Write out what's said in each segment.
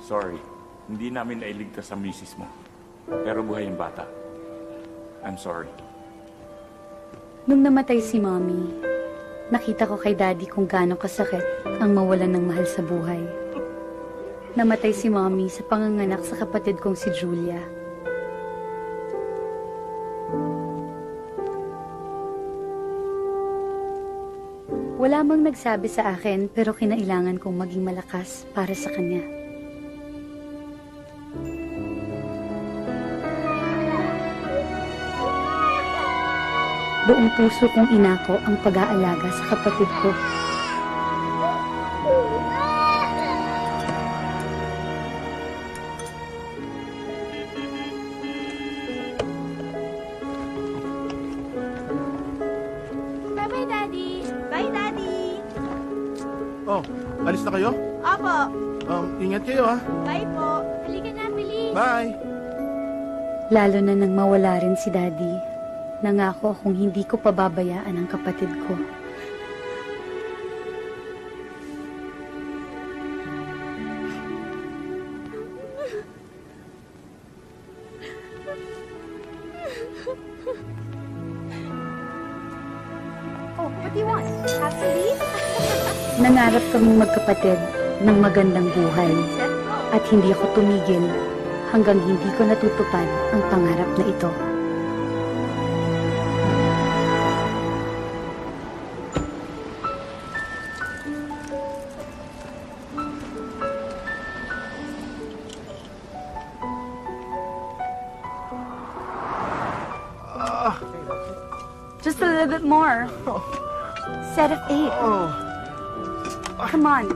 Sorry, hindi namin nailigtas ang misis mo. Pero buhay yung bata. I'm sorry. Nung namatay si Mommy, nakita ko kay Daddy kung gaano kasakit ang mawalan ng mahal sa buhay. Namatay si Mommy sa panganganak sa kapatid kong si Julia. Wala mang nagsabi sa akin pero kinailangan kong maging malakas para sa kanya. Buong puso kong inako ang pag-aalaga sa kapatid ko. Bye-bye, Daddy! Bye, Daddy! Oh, alis na kayo? Opo! Ingat kayo ha. Bye po! Halika na, bilis! Bye! Lalo na nang mawala rin si Daddy. Nangako akong hindi ko pababayaan ang kapatid ko. Oh, what do you want? Have some beef? Nangarap kaming magkapatid ng magandang buhay. At hindi ako tumigil hanggang hindi ko natutupad ang pangarap na ito. Just a little bit more. Set of 8. Come on.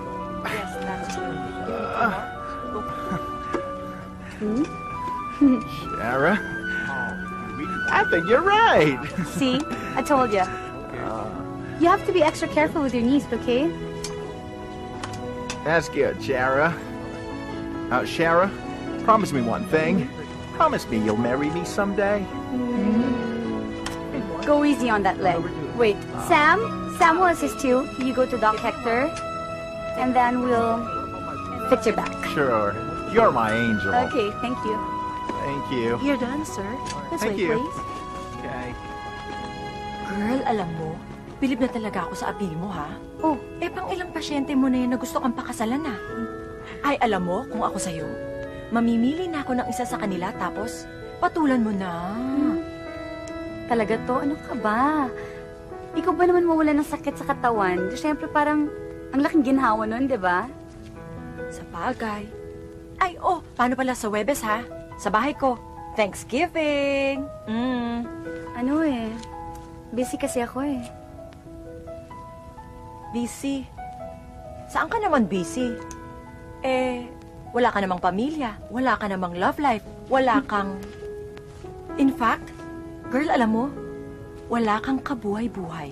Shara? I think you're right. See? I told you. You have to be extra careful with your knees, okay? That's good, Shara. Shara, promise me one thing. Promise me you'll marry me someday. Go easy on that leg. Wait, Sam? Sam will assist you. You go to Doc Hector. And then we'll fix your back. Sure. You're my angel. Okay, thank you. Thank you. You're done, sir. This Thank way, you. please. Okay. Girl, alam mo, bilib na talaga ako sa appeal mo, ha? Oh, Pang ilang pasyente mo na yun na gusto kang pakasalan, ha? Ay, alam mo, kung ako sa'yo, mamimili na ako ng isa sa kanila, tapos patulan mo na. talaga to? Ano ka ba? Ikaw ba naman mawala ng sakit sa katawan? Siyempre parang ang laking ginhawa nun, di ba? Sa bagay. Ay, paano pala sa Webes, ha? Sa bahay ko. Thanksgiving! Ano busy kasi ako Busy. Saan ka naman busy? Wala ka namang pamilya, wala ka namang love life, wala kang... In fact, girl, alam mo, wala kang kabuhay-buhay.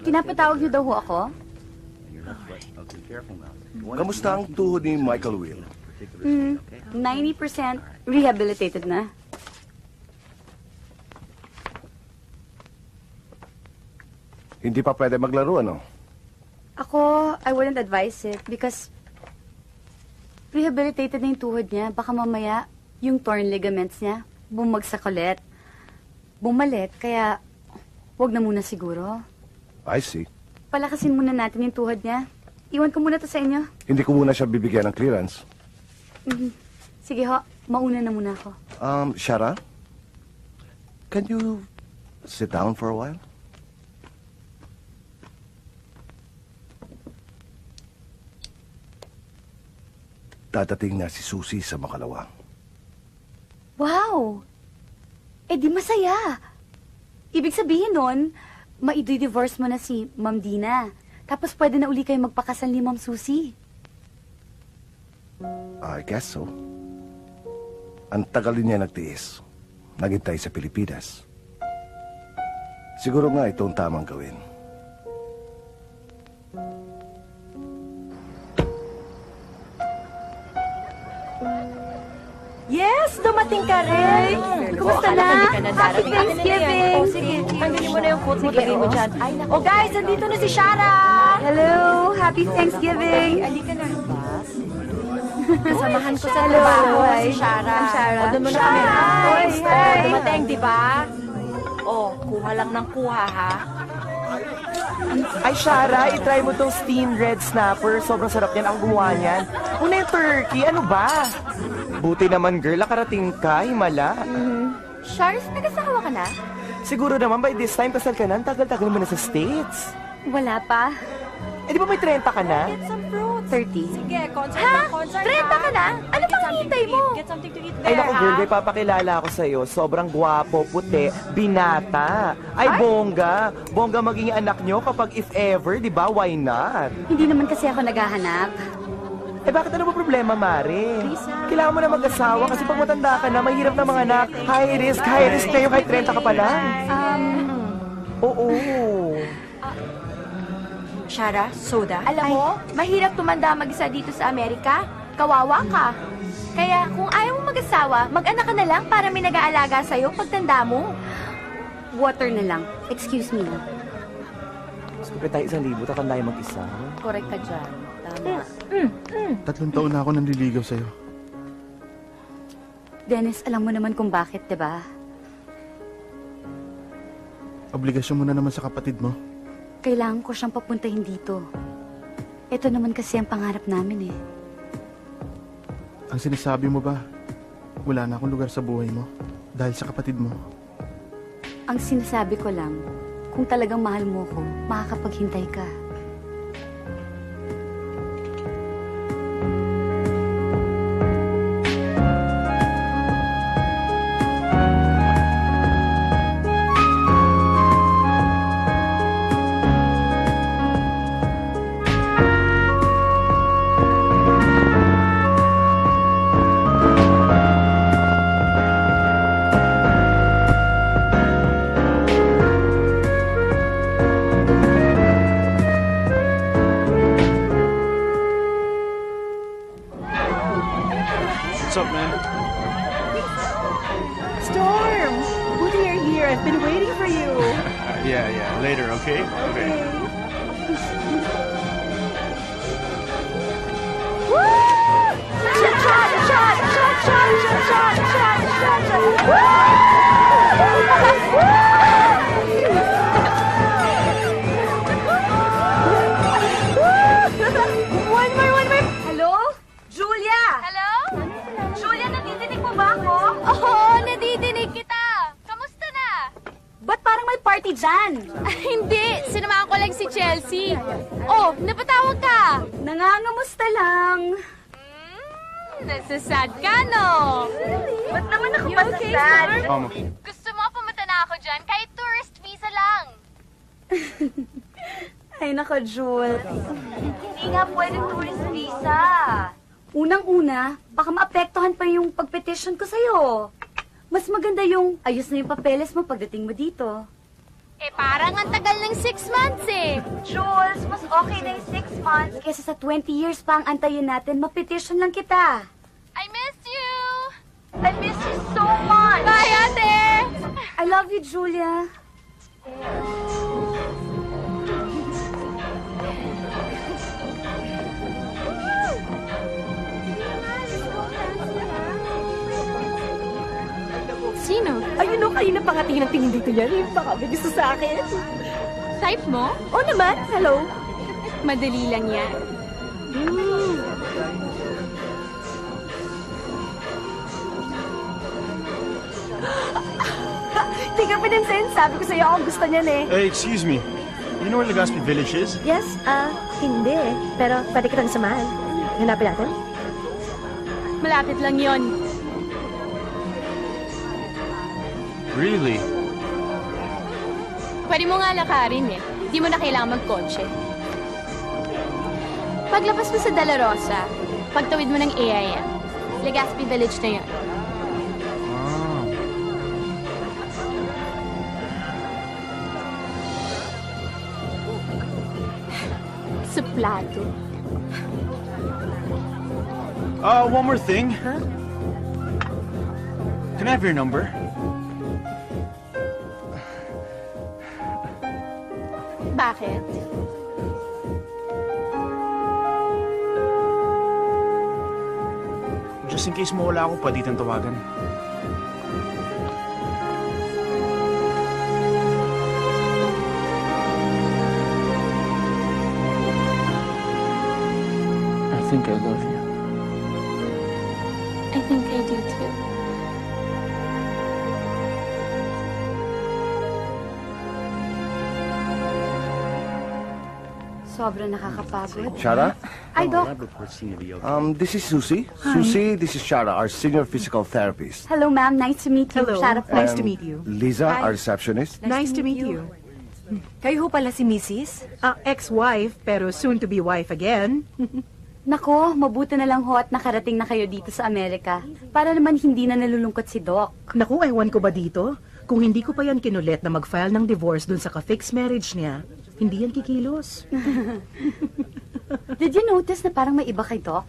Pinapatawag niyo daw ho ako? Kamusta ang tuhod ni Michael Will? 90% rehabilitated na. Hindi pa pwede maglaro, ano? Ako, I wouldn't advise it because rehabilitated na yung tuhod niya. Baka mamaya, yung torn ligaments niya, bumagsak ulit. Bumalit, kaya wag na muna siguro. I see. Palakasin muna natin yung tuhod niya. Iwan ko muna to sa inyo. Hindi ko muna siya bibigyan ng clearance. Sige ho, mauna na muna ako. Shara? Can you sit down for a while? Dadating na si Susie sa Makalawang. Wow! Di masaya. Ibig sabihin nun, maididivorce mo na si Ma'am Dina. Tapos pwede na uli kayo magpakasal ni Ma'am Susie. I guess so. Ang tagal niya nagtiis. Naghintay sa Pilipinas. Siguro nga ito ang tamang gawin. Yes, dumating ka rin. Kumusta Akala ko na? hindi ka na Happy darating. Akin na yan. Thanksgiving. Oh, sige, tanggalin mo na yung coat mo, lagay mo dyan. Oh, guys, nandito na si Shara! Hello! Happy Thanksgiving! Halika na. Kasamahan ko sa Hello. trabaho Hi. si Shara. I'm Shara. O, doon mo na kami. Hi. Oh, dumating, di ba? Oh, kuha lang ng kuha, ha? Ay, Shara, itry mo tong steamed red snapper. Sobrang sarap yan. Ang gumawa niyan. Una yung turkey. Ano ba? Buti naman, girl. Nakarating ka. Himala. Charles, nag-asawa ka na? Siguro naman by this time, kasal ka na. Ang tagal-tagal mo na sa States. Wala pa. Eh, di ba may 30 ka na? Get some fruits. 30. Sige, concert Ha? na concert, 30 ka na? Ano Get pang something hintay to mo? eat. Get something to eat there, Ay, naku, girl. ha? May papakilala ako sa'yo. Sobrang gwapo, puti, binata. Ay, bongga. Bongga maging anak nyo kapag if ever, di ba? Why not? Hindi naman kasi ako naghahanap. Eh, bakit ano ba problema, Mare? Kailangan mo na mag-asawa kasi pag matanda ka na, mahirap na mga anak. High risk kayo kahit 30 ka pa lang. Oo. Shara, soda. Alam mo, mahirap tumanda mag-isa dito sa Amerika. Kawawa ka. Kaya kung ayaw mo mag-asawa, mag-anak ka na lang para may nag-aalaga sa'yo pagtanda mo. Water na lang. Excuse me. Gusto tayo 1,000, takan tayo mag-isa. Correct ka dyan. Tama. 3 taon na ako nanliligaw sa'yo. Dennis, alam mo naman kung bakit, di ba? Obligasyon mo na naman sa kapatid mo. Kailangan ko siyang papuntahin dito. Ito naman kasi ang pangarap namin eh. Ang sinasabi mo ba, wala na akong lugar sa buhay mo dahil sa kapatid mo. Ang sinasabi ko lang, kung talagang mahal mo ko, makakapaghintay ka. What's up, man? Storm! Buti you're here. I've been waiting for you. Yeah, later, okay? One more. Hello? Julia! Hello? Julia, nadidinig mo ba ako? Oo, nadidinig kita. Kamusta na? Ba't parang may party dyan? Hindi, sinamahan ko lang si Chelsea. Oh, napatawag ka. Nangangamusta lang. Nasasad ka, no? Ba't naman ako You okay, masasad? Storm? Gusto mo pumunta na ako dyan kahit tourist visa lang. Ay nako, Jewel. Hindi nga pwede tourist visa. Unang-una, baka maapektuhan pa yung pagpetition ko sa'yo. Mas maganda yung ayos na yung papeles mo pagdating mo dito. Eh, parang ang tagal ng 6 months eh. Jules, mas okay na yung 6 months. Kesa sa 20 years pa ang antayin natin, mapetition lang kita. I miss you. I miss you so much. Bye, ate. I love you, Julia. Sino? Ayun o, kanina pa nga tingin ng tingin dito yan. Yung baka may gusto sa akin. Type mo? Oo naman. Hello. Madali lang yan. Hindi ka pinansin. Sabi ko sa'yo ang gusto niyan eh. Hey, excuse me. You know where Legazpi Village is? Yes, hindi. Pero pwede kitang samahan. Hanapin natin. Malapit lang yon. Really? Pwede mo nga lakarin eh. Di mo na kailangan magkotse. Paglabas mo sa Dela Rosa, pagtawid mo ng AIM, Legazpi Village na yun. Suplado. One more thing. Can I have your number? Bakit? Just in case mawala ako, pwede itong tawagan. I think I love you. I think I do too. Sobra nakakapagod. Shara? Ay, Doc. This is Susie. Susie, this is Shara, our senior physical therapist. Hello, ma'am. Nice to meet you. Hello. Shara po. Nice to meet you. Lisa, our receptionist. Nice to meet you. Kayo ho pala si Mrs.? Ex-wife, pero soon to be wife again. Nako, mabuti na lang ho at nakarating na kayo dito sa Amerika. Para naman hindi na nalulungkot si Doc. Naku, ewan ko ba dito? Kung hindi ko pa yan kinulit na mag-file ng divorce dun sa ka-fixed marriage niya, hindi yan kikilos. Did you notice na parang may iba kay Doc?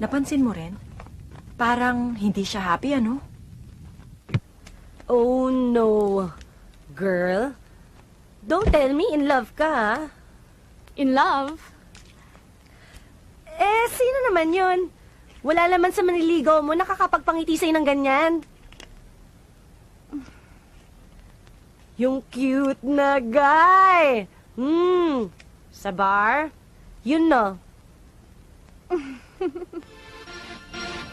Napansin mo rin? Parang hindi siya happy, ano? Oh no. Girl, don't tell me in love ka, ha? In love? Eh, sino naman yun? Wala naman sa maniligaw mo nakakapagpangiti sa'yo ng ganyan. Yung cute na guy. Sa bar? Yun no.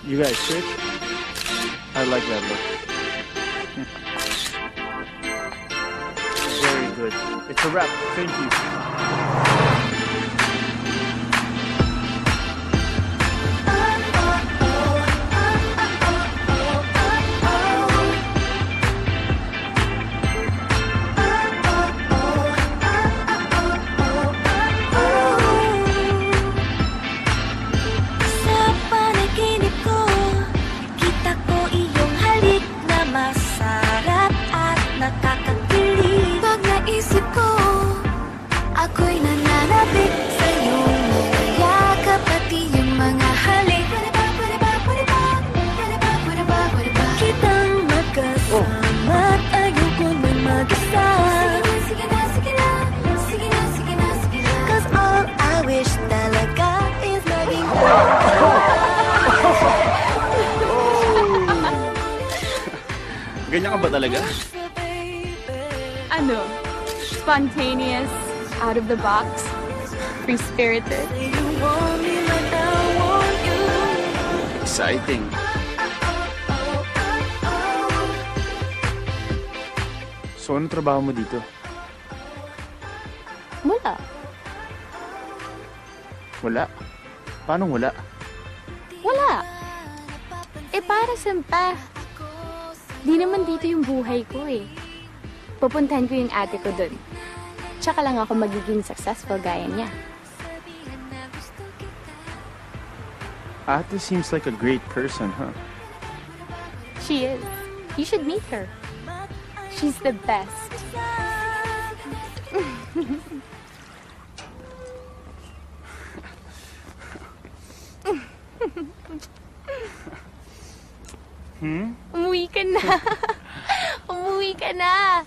You guys sick? I like that look. Very good. It's a wrap. Thank you. Sa panaginip ko, kita ko iyong halik na masarap at nakakakilig. Pag naisip ko, ako'y nananabik sa iyong mga yakap at iyong mga halik. Kitang magkasama at ayoko na mag-isa. Sige na, sige na, sige na, sige na, sige na. 'Cause all I wish talaga is maging Ganyan ka ba talaga? Ano? Spontaneous, out of the box, free-spirited. you want me like I want you. Exciting. So, ano trabaho mo dito? Wala. Wala. Paano wala? Wala. Eh, para saan pa? Di naman dito yung buhay ko eh. Pupuntahan ko yung ate ko dun. Tsaka lang ako magiging successful gaya niya. Ate seems like a great person, huh? She is. You should meet her. She's the best. Umuwi ka na. Umuwi ka na.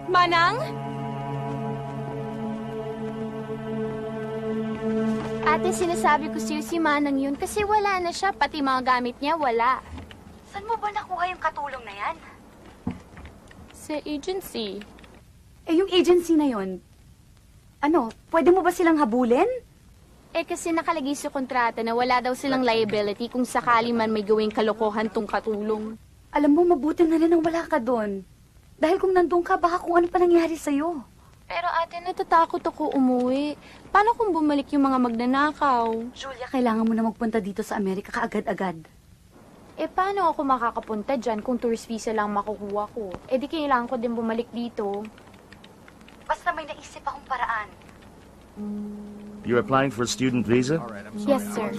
Manang? Ate, sinasabi ko sa'yo si Manang yun kasi wala na siya, pati mga gamit niya wala. Saan mo ba nakuha yung katulong na yan? Sa agency. Eh, yung agency na yon, ano, pwede mo ba silang habulin? Eh kasi nakalagay sa kontrata na wala daw silang liability kung sakali man may gawing kalokohan tong katulong. Alam mo, mabuti na rin ang wala ka doon. Dahil kung nandun ka, baka kung ano pa nangyari sa'yo. Pero ate, natatakot ako umuwi. Paano kung bumalik yung mga magnanakaw? Julia, kailangan mo na magpunta dito sa Amerika kaagad-agad. Eh, paano ako makakapunta dyan kung tourist visa lang makukuha ko? Eh, di kailangan ko din bumalik dito. Basta may naisip akong paraan. You're applying for a student visa? Yes, sir.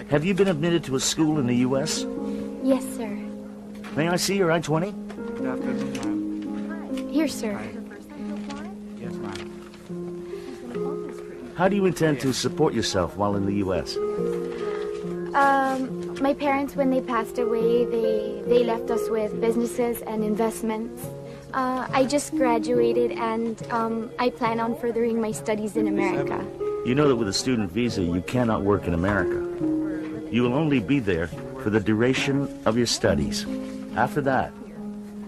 Have you been admitted to a school in the U.S.? Yes, sir. May I see your I-20? Here, sir. Yes, ma'am. How do you intend to support yourself while in the U.S.? My parents, when they passed away, they left us with businesses and investments. I just graduated and I plan on furthering my studies in America. You know that with a student visa, you cannot work in America. You will only be there for the duration of your studies. After that,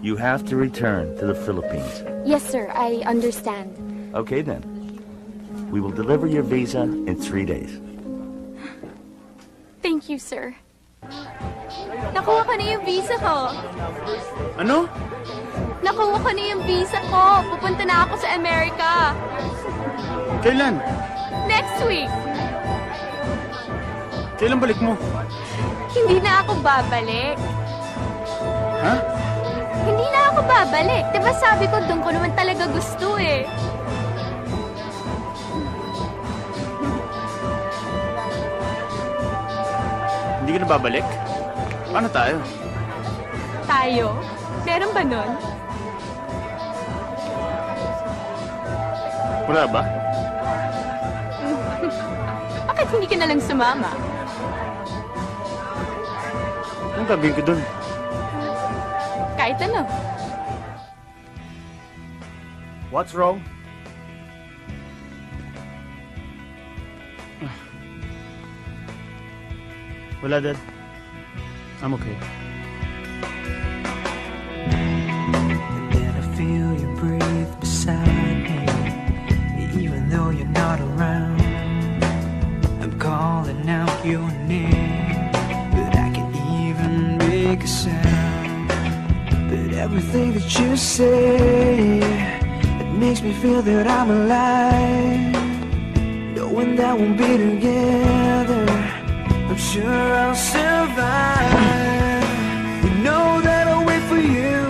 you have to return to the Philippines. Yes, sir. I understand. Okay, then. We will deliver your visa in 3 days. Thank you, sir. Nakuha ko na yung visa ko. Ano? Nakuha ko na yung visa ko. Pupunta na ako sa Amerika. Kailan? Next week. Kailan balik mo? Hindi na ako babalik. Ha? Hindi na ako babalik. Diba sabi ko, doon ko naman talaga gusto eh. Hindi ka na babalik? Paano tayo? Tayo? Meron ba nun? Wala ba? Bakit hindi ka na lang sumama? Anong gagawin ko dun? Kahit ano. What's wrong? Wala, Dad. I'm okay. And then I feel you breathe beside me, even though you're not around. I'm calling out your name, but I can't even make a sound. But everything that you say, it makes me feel that I'm alive. Knowing that we'll be together, I'm sure I'll survive. You know that I'll wait for you.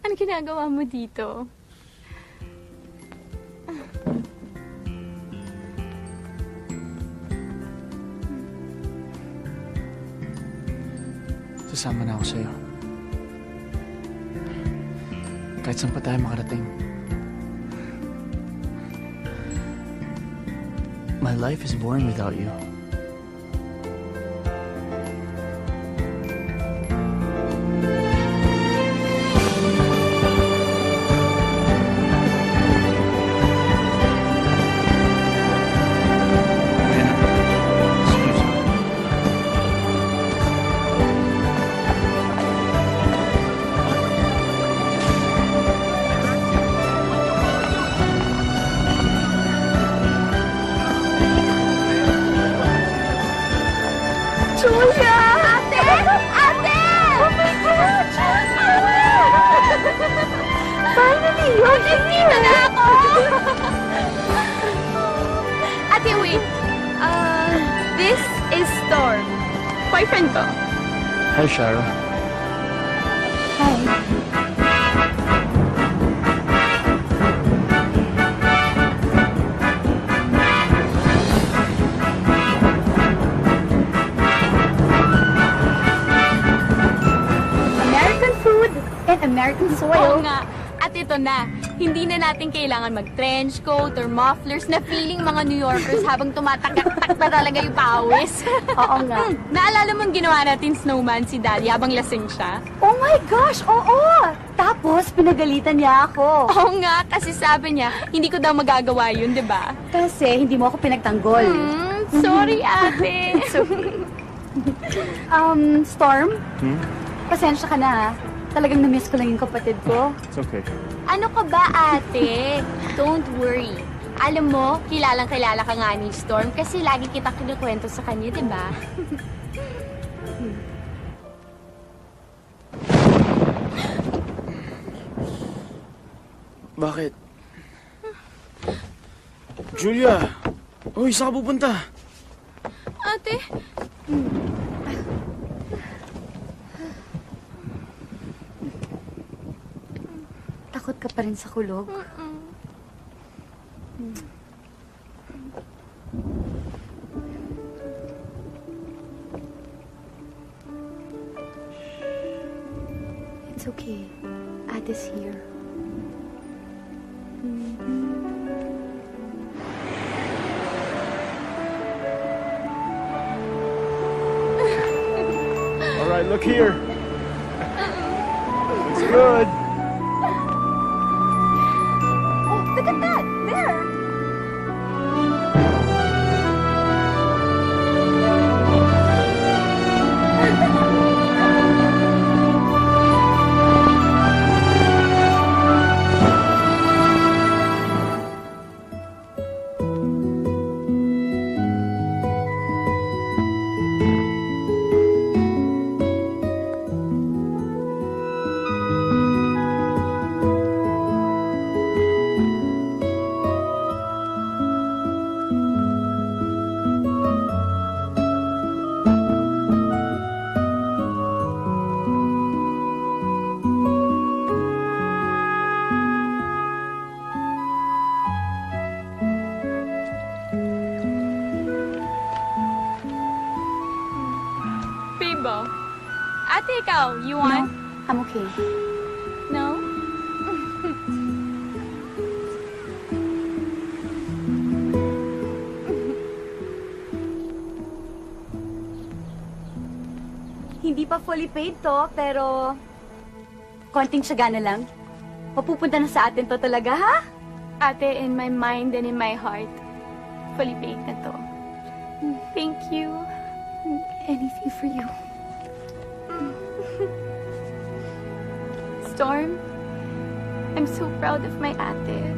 Ano ginagawa mo dito? Sasama na ako sa'yo. Kahit saan pa tayo makarating. My life is boring without you. Julia! Ate! Ate! Oh my God! Finally! Nandito na ako! Ate, wait. This is Storm. Boyfriend ko. Hi, Shara. Hi. And American Oo soil. nga. At ito na, hindi na natin kailangan mag-trench coat or mufflers na feeling mga New Yorkers habang tumatakak-tak na talaga yung pawis. Oo nga. Naalala mong ginawa natin snowman si Daddy habang lasing siya? Oh my gosh, oo! Tapos, pinagalitan niya ako. Oo nga, kasi sabi niya, hindi ko daw magagawa yun, di ba? Kasi hindi mo ako pinagtanggol. Sorry, ate. Storm? Pasensya ka na ha. Talagang na-miss ko lang yung kapatid ko. It's okay. Ano ka ba, ate? Don't worry. Alam mo, kilalang-kilala ka nga ni Storm kasi lagi kita kinukwento sa kanya, di ba? Bakit? Julia! Uy, saan ka pupunta? Ate? Takot ka pa rin sa kulog? It's okay. Ate's here. All right, look here. Looks good. Oh, look at that! There! Bibo. Ate, ikaw, you want? I'm okay. No? Hindi pa fully paid to, pero konting tiyaga na lang. Mapupunta na sa atin to talaga, ha? Ate, in my mind and in my heart, fully paid na to. Thank you. Anything for you. Storm, I'm so proud of my ate.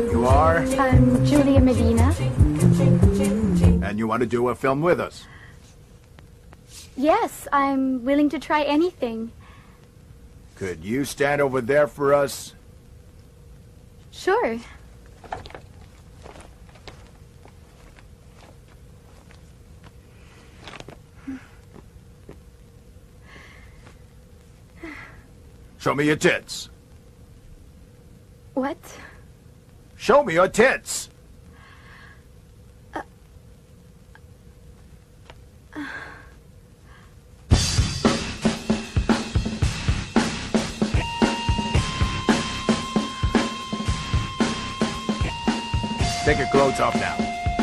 You are? I'm Julia Medina. And you want to do a film with us? Yes, I'm willing to try anything. Could you stand over there for us? Sure. Show me your tits. What? Show me your tits. Take your clothes off now.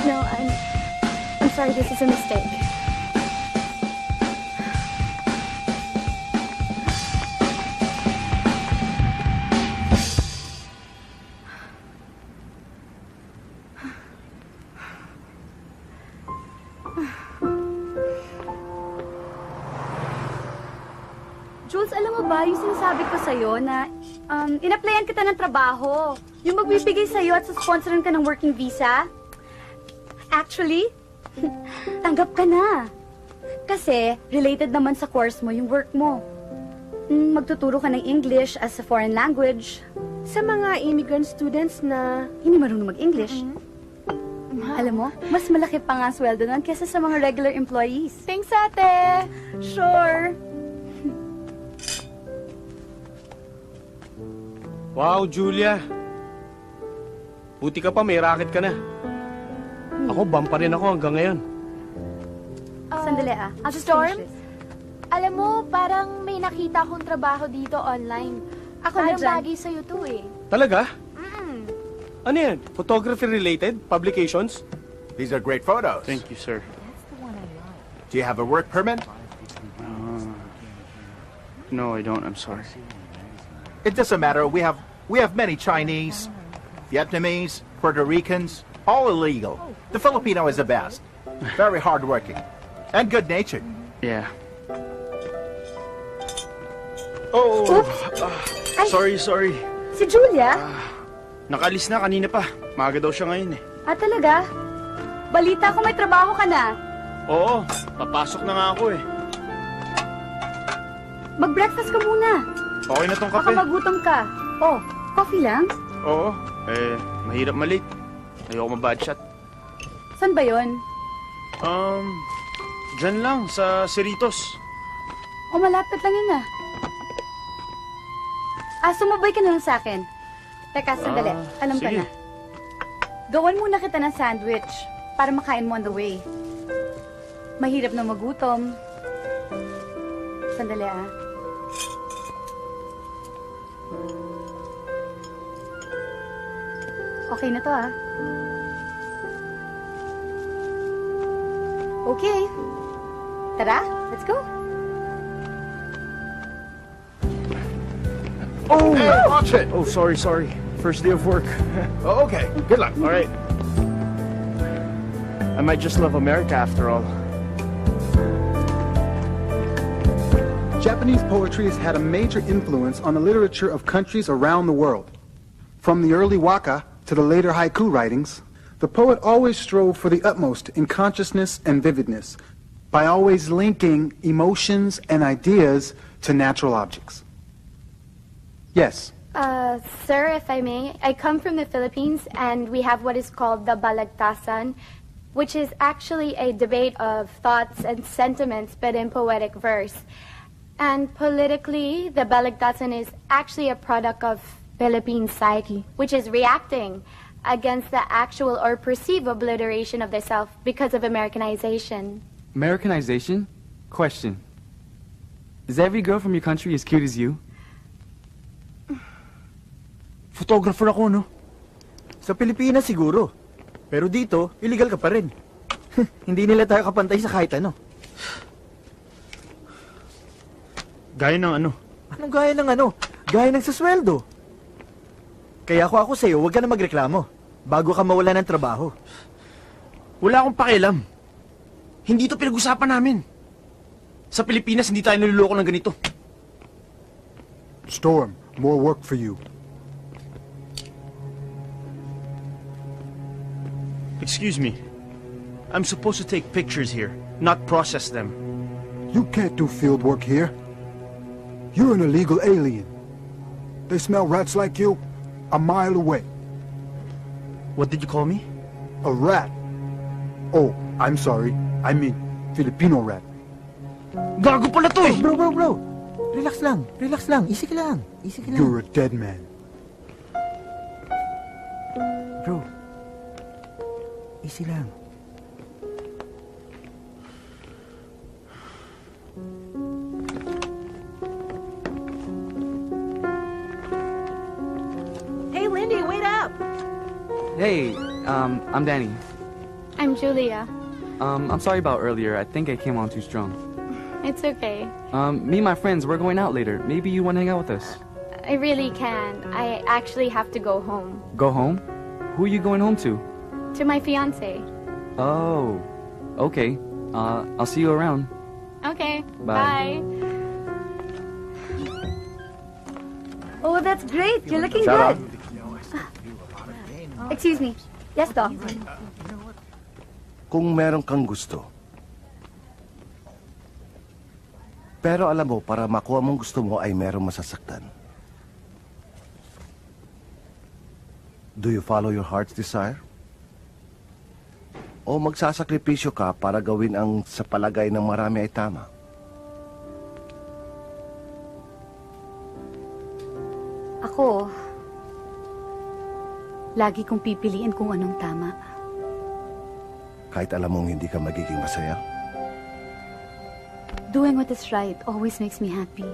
No, I'm sorry, this is a mistake. Jules, alam mo ba yung sinasabi ko sa'yo na in-applyan kita ng trabaho. Yung magbibigay sa'yo at susponsoran ka ng working visa. Actually, tanggap ka na. Kasi related naman sa course mo yung work mo. Magtuturo ka ng English as a foreign language sa mga immigrant students na hindi marunong mag-English. Alam mo, mas malaki pa nga ang sweldo nun kesa sa mga regular employees. Thanks, ate! Sure. Wow, Julia. Buti ka pa, may racket ka na. Ako, bum pa rin ako hanggang ngayon. Sandali I'll just Storm? finish this. Alam mo, parang may nakita akong trabaho dito online. Ako na Parang dyan. bagay sa'yo to eh. Talaga? Ano yan? Photography related? Publications? These are great photos. Thank you, sir. Do you have a work permit? No, I don't. I'm sorry. It doesn't matter. We have many Chinese, Vietnamese, Puerto Ricans, all illegal. The Filipino is the best. Very hardworking and good-natured. Yeah. Sorry. Si Julia? Nakalis na kanina pa. Maaga daw siya ngayon eh. Talaga? Balita ko may trabaho ka na. Oo, papasok na nga ako eh. Mag-breakfast ka muna. Okay na tong kape. Baka magutom ka. Oh, coffee lang? Oo, mahirap malate. Ayoko ma-bad shot. San ba yon? Dyan lang, sa Cerritos. O malapit lang yun sumabay ka na lang sa akin. Teka, sandali. Alam ka sige. na. Gawan muna kita ng sandwich para makain mo on the way. Mahirap na magutom. Sandali Okay na to Okay. Tara, let's go. Oh! Hey, watch it! Oh, sorry. First day of work. Oh, okay, good luck. All right. I might just love America after all. Japanese poetry has had a major influence on the literature of countries around the world. From the early waka to the later haiku writings, the poet always strove for the utmost in consciousness and vividness by always linking emotions and ideas to natural objects. Yes. Sir, if I may, I come from the Philippines and we have what is called the Balagtasan, which is actually a debate of thoughts and sentiments but in poetic verse. And politically, the Balagtasan is actually a product of Philippine psyche, which is reacting against the actual or perceived obliteration of the self because of Americanization. Americanization? Question. Is every girl from your country as cute as you? Photographer ako, no? Sa Pilipinas siguro. Pero dito, illegal ka pa rin. Hindi nila tayo kapantay sa kahit ano. Gaya ng ano? Anong gaya ng ano? Gaya ng sasweldo. Kaya ako sa'yo, huwag ka na magreklamo. Bago ka mawala ng trabaho. Wala akong pakialam. Hindi ito pinag-usapan namin. Sa Pilipinas, hindi tayo niloloko ng ganito. Storm, more work for you. Excuse me. I'm supposed to take pictures here, not process them. You can't do field work here. You're an illegal alien. They smell rats like you a mile away. What did you call me? A rat. Oh, I'm sorry. I mean, Filipino rat. Gago pala to eh! Bro. Relax lang. Easy ka lang. You're a dead man. Bro. Easy lang. Hey, Lindy, wait up! Hey, I'm Danny. I'm Julia. I'm sorry about earlier. I think I came on too strong. It's okay. Me and my friends, we're going out later. Maybe you want to hang out with us? I really can. I actually have to go home. Go home? Who are you going home to? To my fiancé. Oh, okay. I'll see you around. Okay. Bye. Oh, that's great. You're looking Sarah? good. Excuse me. Yes, Doc. Kung meron kang gusto, pero alam mo, para makuha mong gusto mo ay merong masasaktan. Do you follow your heart's desire? O magsasakripisyo ka para gawin ang sa palagay ng marami ay tama? Ako, lagi kong pipiliin kung anong tama. Kahit alam mong hindi ka magiging masaya? Doing what is right always makes me happy.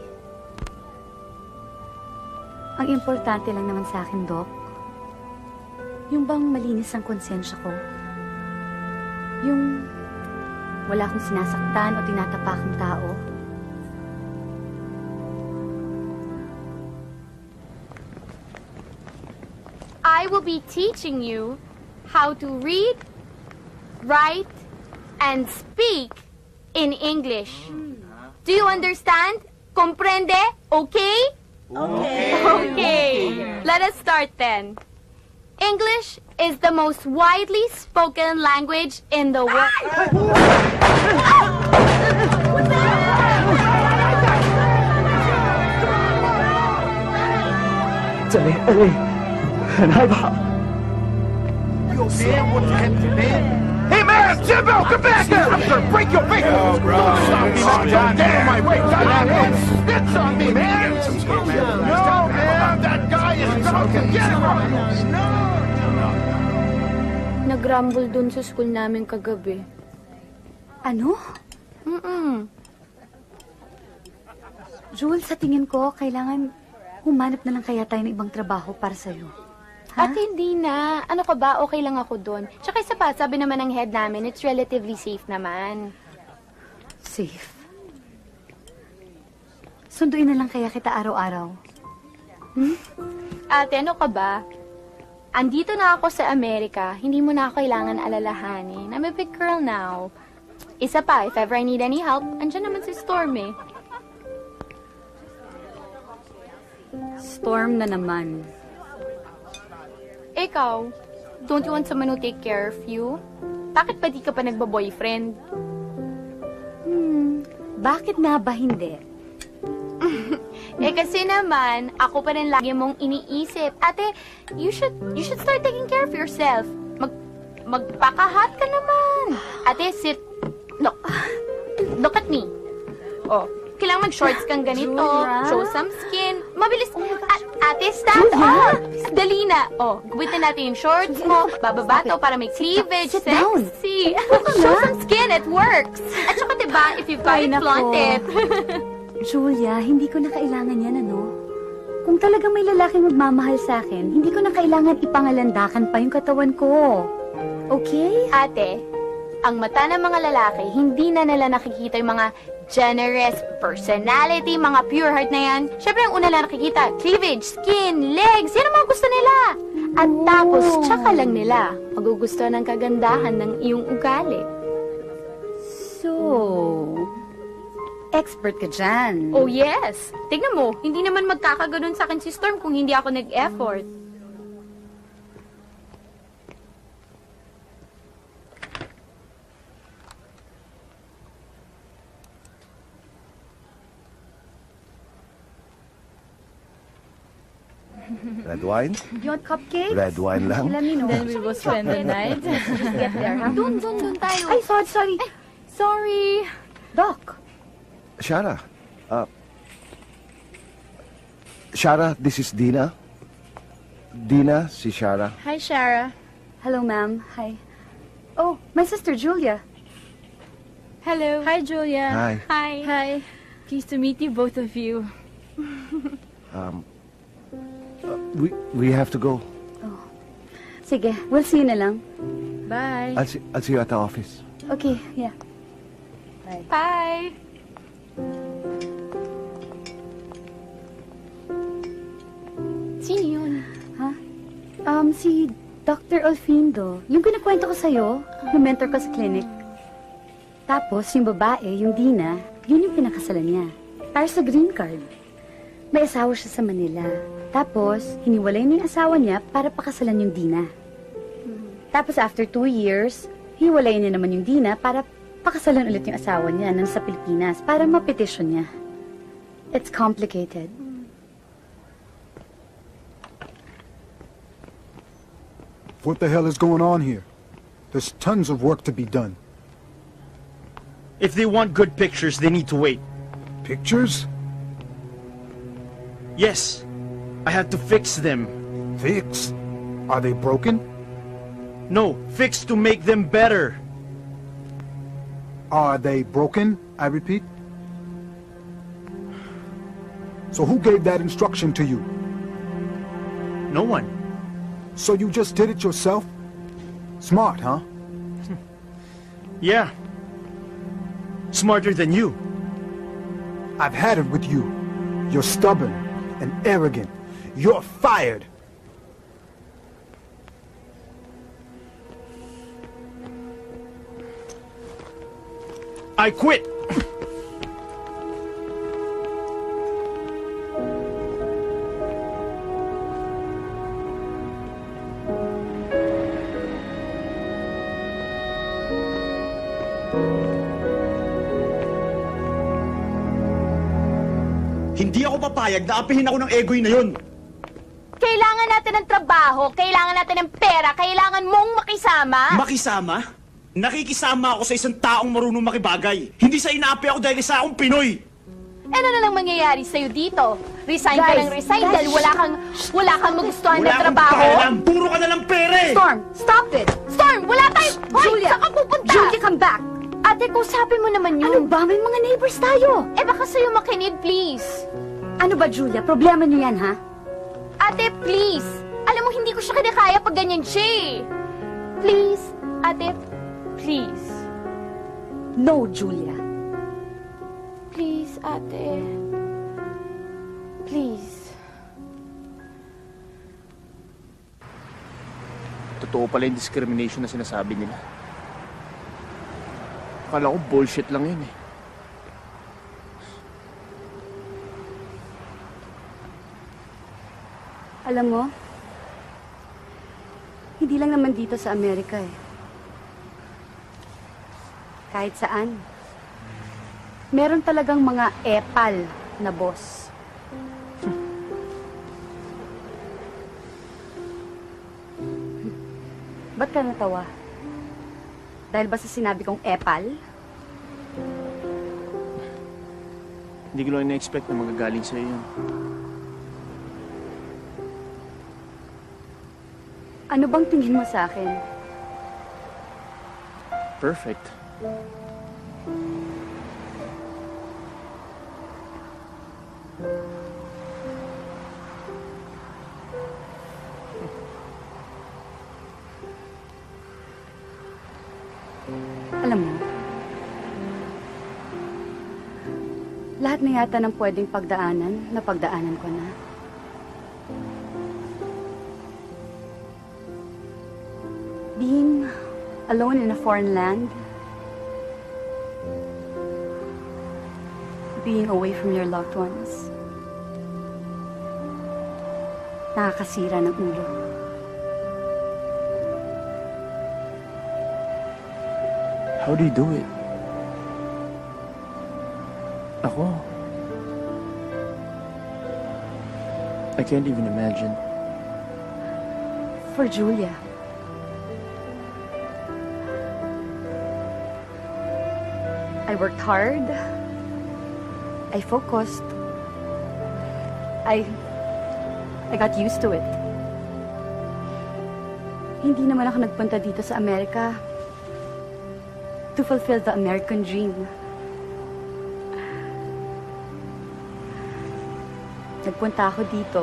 Ang importante lang naman sa akin, Doc, yung bang malinis ang konsensya ko. Yung wala akong sinasaktan o tinatapakang tao. I will be teaching you how to read, write, and speak in English. Do you understand? Comprende? Okay? Okay. Let us start then. English is the most widely spoken language in the world. Hey, man, Jimbo, come back here! I'm gonna break your finger! Oh, bro. Don't stop me, man. Don't get in my way. Spits on me, man! No, man, that guy is drunk. Get him right. No! Nag-rumble dun sa school namin kagabi. Ano? Jules, sa tingin ko, kailangan humanap na lang kaya tayo ng ibang trabaho para sa'yo. At hindi na. Ano ka ba? Okay lang ako doon. Tsaka isa pa, sabi naman ng head namin, it's relatively safe naman. Safe? Sunduin na lang kaya kita araw-araw. Ate, ano ka ba? Andito na ako sa Amerika. Hindi mo na ako kailangan alalahanin. I'm a big girl now. Isa pa, if ever I need any help, andyan naman si Storm eh. Storm na naman. Ikaw, don't you want someone who take care of you? Bakit ba di ka pa nagba-boyfriend? Bakit nga ba hindi? Kasi naman, ako pa rin lagi mong iniisip. Ate, you should start taking care of yourself. Magpakahat ka naman. Ate, sit. Look at me. Oh, kailangan mag-shorts kang ganito. Julia. Show some skin. Mabilis. Ate, stand up. Dali na. Oh, guwitin natin yung shorts mo. Bababa to para may cleavage. Sit down. Sexy. Show some skin. It works. At saka diba, if you've got Ay, it, nako. flaunt it. Julia, hindi ko na kailangan yan, ano? Kung talagang may lalaking magmamahal sa akin, hindi ko na kailangan ipangalandakan pa yung katawan ko. Okay? Ate, ang mata ng mga lalaki, hindi na nila nakikita yung mga generous personality, mga pure heart na yan. Siyempre, ang una lang nakikita, cleavage, skin, legs, yan ang mga gusto nila. At tapos, tsaka lang nila magugustuhan ng kagandahan ng iyong ugali. So, expert ka dyan. Oh yes! Tignan mo, hindi naman magkakaganon sa akin si Storm kung hindi ako nag-effort. Red wine? You want cupcakes? Red wine lang? Let me know. Then we will spend the night. Just get there, ha? Dun tayo. Ay, sorry. Sorry. Doc. Shara. Shara, this is Dina. Dina, si Shara. Hi, Shara. Hello, ma'am. Hi. Oh, my sister, Julia. Hello. Hi, Julia. Hi. Hi. Hi. Pleased to meet you, both of you. We have to go. Sige, we'll see you na lang. Bye. I'll see you at the office. Okay, yeah. Bye. Bye. Sino yun? Ha? Si Dr. Alfindo. Yung kinakwento ko sa'yo, yung mentor ko sa clinic. Tapos, yung babae, yung Dina, yun yung pinakasalan niya. Para sa green card. May asawa siya sa Manila. Tapos, hiniwalay niya yung asawa niya para pakasalan yung Dina. Tapos, after 2 years, hiwalay niya naman yung Dina para pakasalan ulit yung asawa niya nang sa Pilipinas para mapetisyon niya. It's complicated. What the hell is going on here? There's tons of work to be done. If they want good pictures, they need to wait. Pictures? Yes. I had to fix them. Fix? Are they broken? No, fix to make them better. Are they broken, I repeat? So who gave that instruction to you? No one. So you just did it yourself? Smart, huh? Yeah. Smarter than you. I've had it with you. You're stubborn and arrogant. You're fired. I quit. Hindi ako papayag na apihin ako ng egoy na yun. Kailangan natin ng trabaho, kailangan natin ng pera, kailangan mong makisama. Makisama? Nakikisama ako sa isang taong marunong makibagay. Hindi sa inaapi ako dahil isa akong Pinoy. Eh, ano na lang mangyayari sa'yo dito? Resign ka Guys, ng resign guys, dahil wala kang magustuhan Wala na akong trabaho? pakialam. Puro ka na lang pere. Storm, stop it! Storm, wala tayo! Hoy, Julia! saan ka pupunta? Julia, come back! Ate, kausapin mo naman yun. Ano ba? May mga neighbors tayo! Eh, baka sa'yo makinig, please. Ano ba, Julia? Problema niyo yan, ha? Ate, please. Alam mo, hindi ko siya kinakaya pag ganyan siya eh. Please, ate, please. No, Julia. Please, ate. Please. Totoo pala yung discrimination na sinasabi nila. Akala ko bullshit lang yun eh. Alam mo, hindi lang naman dito sa Amerika eh. Kahit saan. Meron talagang mga epal na boss. Ba't ka natawa? Dahil ba sa sinabi kong epal? Hindi ko lang na-expect na magagaling sa'yo yun. Ano bang tingin mo sa akin? Perfect. Alam mo, lahat na yata ng pwedeng pagdaanan, napagdaanan ko na. Being alone in a foreign land, being away from your loved ones, nakakasira ng ulo. How do you do it? Ako? I can't even imagine. For Julia. I worked hard. I focused. I got used to it. Hindi naman ako nagpunta dito sa Amerika to fulfill the American dream. Nagpunta ako dito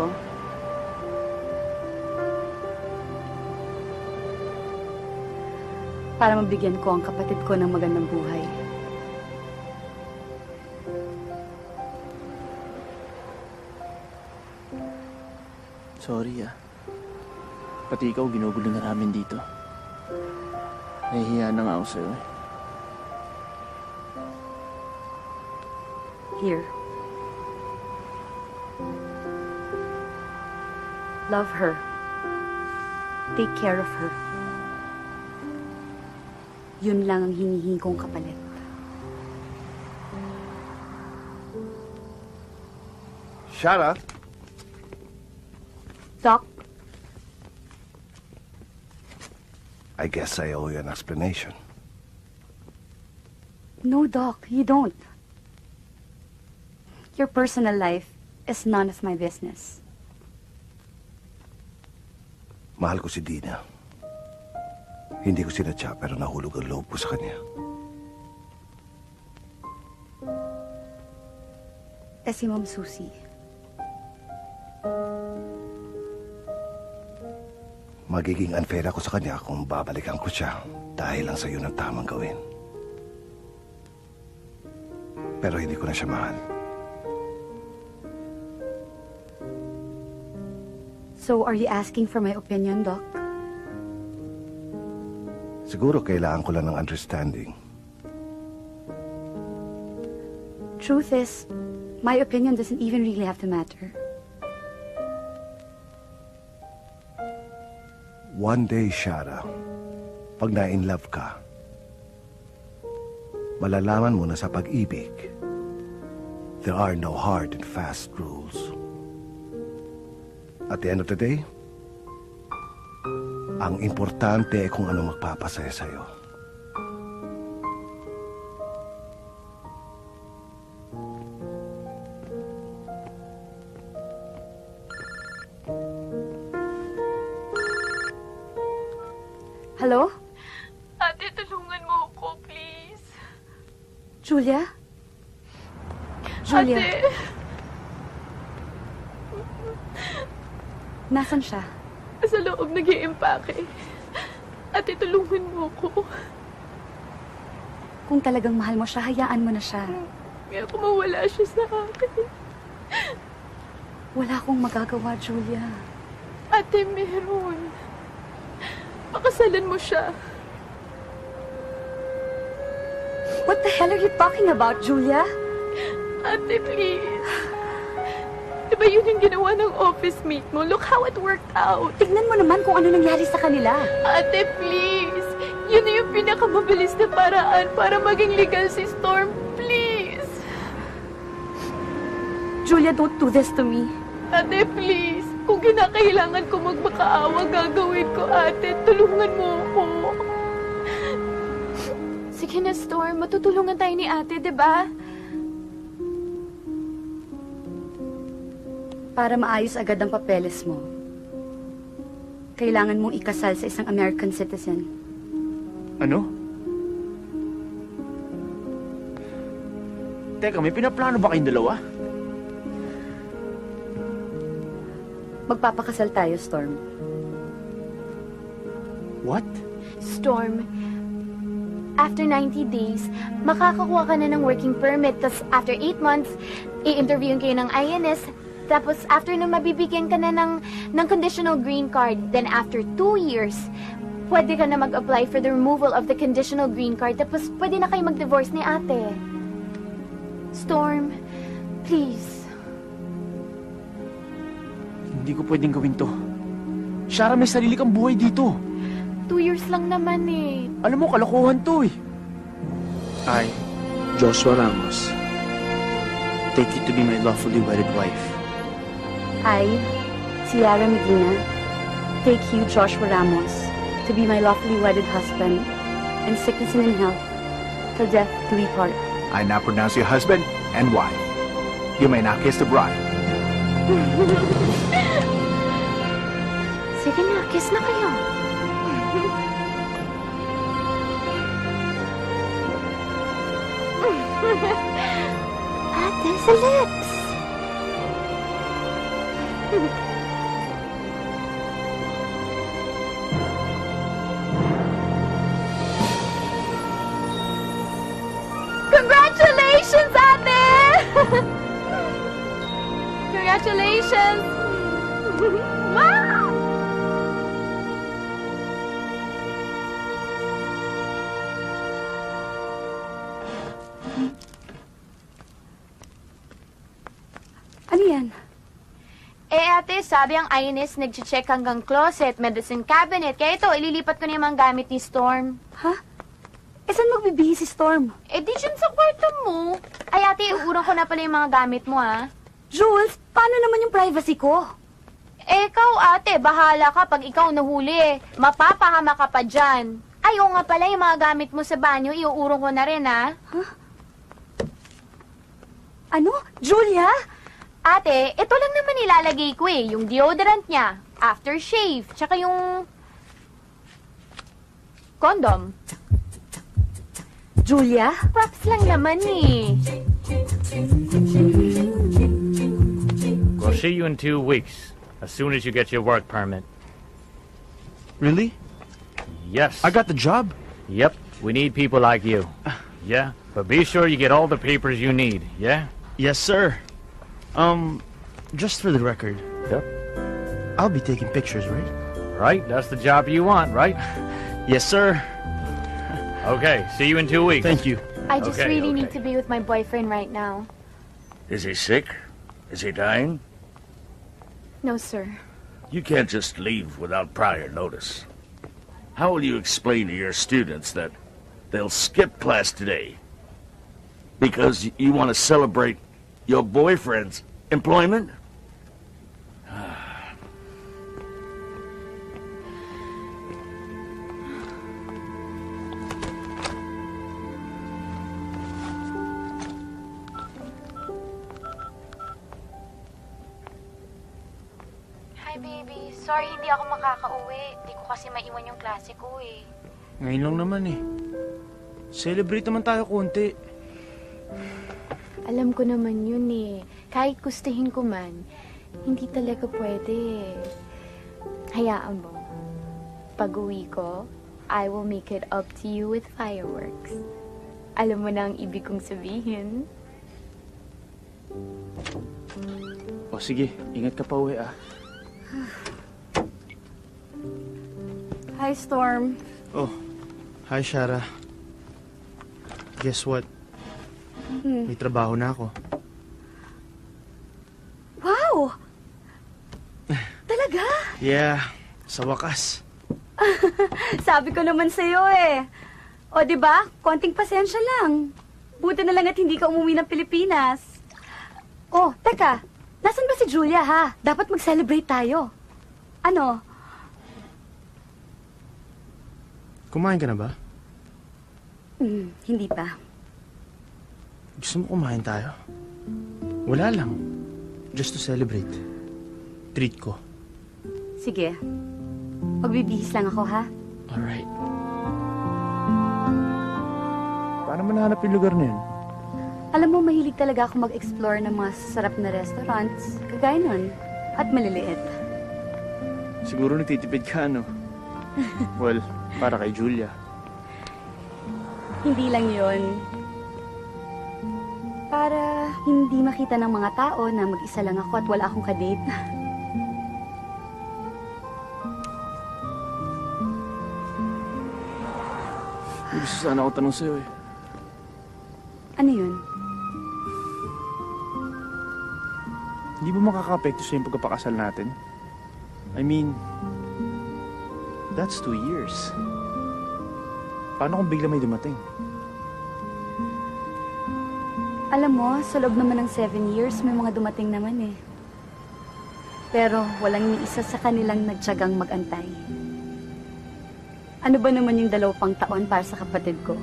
para mabigyan ko ang kapatid ko ng magandang buhay. Sorry Pati ikaw ginugulo na namin dito. Nahihiya na nga ako sa'yo eh. Here. Love her. Take care of her. Yun lang ang hinihingi kong kapalit. Shara? Doc? I guess I owe you an explanation. No, Doc, you don't. Your personal life is none of my business. Mahal ko si Dina. Hindi ko sinadya pero nahulog ang loob ko sa kanya. Si Ma'am Susie. Magiging unfair ako sa kanya kung babalikan ko siya dahil lang sa iyo ng tamang gawin. Pero hindi ko na siya mahal. So, are you asking for my opinion, Doc? Siguro kailangan ko lang ng understanding. Truth is, my opinion doesn't even really have to matter. One day, Shara, pag na-in-love ka, malalaman mo na sa pag-ibig, there are no hard and fast rules. At the end of the day, ang importante ay kung ano magpapasaya sa'yo. Hello? Ate, tulungan mo ako, please. Julia? Julia? Ate! Nasaan siya? Sa loob nag-iimpake. Ate, tulungan mo ako. Kung talagang mahal mo siya, hayaan mo na siya. Kaya kung mawala siya sa akin. Wala akong magagawa, Julia. Ate, meron. Pakasalan mo siya. What the hell are you talking about, Julia? Ate, please. Diba yun yung ginawa ng office mate mo? Look how it worked out. Tignan mo naman kung ano nangyari sa kanila. Ate, please. Yun na yung pinakamabilis na paraan para maging legal si Storm. Please. Julia, don't do this to me. Ate, please. Kung kinakailangan ko magmakaawa, gagawin ko, ate. Tulungan mo ako. Sige na, Storm. Matutulungan tayo ni ate, diba? Para maayos agad ang papeles mo, kailangan mong ikasal sa isang American citizen. Ano? Teka, may pinaplano ba kayong dalawa? Magpapakasal tayo, Storm. What? Storm, after 90 days, makakakuha ka na ng working permit. Tapos after 8 months, i-interviewin kayo ng INS. Tapos after na mabibigyan ka na ng conditional green card. Then after 2 years, pwede ka na mag-apply for the removal of the conditional green card. Tapos pwede na kayo mag-divorce ni ate. Storm, please. Hindi ko pwedeng gawin to. Shara, may sarili kang buhay dito. 2 years lang naman eh. Alam mo, kalokohan to eh. I, Joshua Ramos, take you to be my lawfully wedded wife. I, Ciara Medina, take you, Joshua Ramos, to be my lawfully wedded husband, in sickness and in health, till death do we part. I now pronounce you husband and wife. You may now kiss the bride. Sige na, kiss na kayo. Ate, sa lips. Congratulations, Ate! Congratulations! Wow! Ano yan? Ate, sabi ang INS nag-check hanggang closet, medicine cabinet. Kaya ito, ililipat ko na yung mga gamit ni Storm. Ha? Saan magbibihis si Storm? Di dyan sa kwarto mo. Ay, ate, iurang ko na pala yung mga gamit mo, ha? Jules, paano naman yung privacy ko? Ikaw, ate, bahala ka pag ikaw nahuli. Mapapahama ka pa dyan. Ay, oo nga pala, yung mga gamit mo sa banyo, iuurong ko na rin, ha? Huh? Ano? Julia? Ate, ito lang naman ilalagay ko eh. Yung deodorant niya, aftershave, tsaka yung condom. Julia? Props lang naman eh. We'll see you in 2 weeks, as soon as you get your work permit. Really? Yes. I got the job? Yep, we need people like you. Yeah, but be sure you get all the papers you need, yeah? Yes, sir. Just for the record. Yep. I'll be taking pictures, right? Right, that's the job you want, right? Yes, sir. Okay, see you in 2 weeks. Thank you. I just Okay, really okay. need to be with my boyfriend right now. Is he sick? Is he dying? No, sir. You can't just leave without prior notice. How will you explain to your students that they'll skip class today because you want to celebrate your boyfriend's employment? Hi, baby. Sorry, hindi ako makakauwi. Di ko kasi maiwan yung klase ko eh. Ngayon lang naman eh. Celebrate naman tayo konti. Alam ko naman yun eh. Kahit gustuhin ko man, hindi talaga pwede. Hayaan mo. Pag-uwi ko, I will make it up to you with fireworks. Alam mo na ang ibig kong sabihin. O sige, ingat ka pa uwi ah. Hi, Storm. Oh, hi Shara. Guess what? May trabaho na ako. Wow! Talaga? Yeah, sa wakas. Sabi ko naman sa'yo eh. O, di ba? Konting pasensya lang. Buti na lang at hindi ka umuwi ng Pilipinas. Oh, teka. Nasaan ba si Julia, ha? Dapat mag-celebrate tayo. Ano? Kumain ka na ba? Hindi pa. Gusto mo kumain tayo? Wala lang. Just to celebrate. Treat ko. Sige. Magbibihis lang ako, ha? Alright. Paano mo nahanap yung lugar na yun? Alam mo, mahilig talaga ako mag-explore ng mga sarap na restaurants. Kagaya nun. At maliliit. Siguro nagtitipid ka, no? Well, para kay Julia. Hindi lang yon. Para hindi makita ng mga tao na mag-isa lang ako at wala akong kadate. May gusto sana ako tanong sa'yo eh. Ano yun? Hindi ba makaka-apekto sa'yo yung pagkapakasal natin? I mean, that's 2 years. Paano kung bigla may dumating? Alam mo, sa loob naman ng 7 years, may mga dumating naman eh. Pero walang ni isa sa kanilang nagtiyagang mag-antay. Ano ba naman yung 2 taon para sa kapatid ko?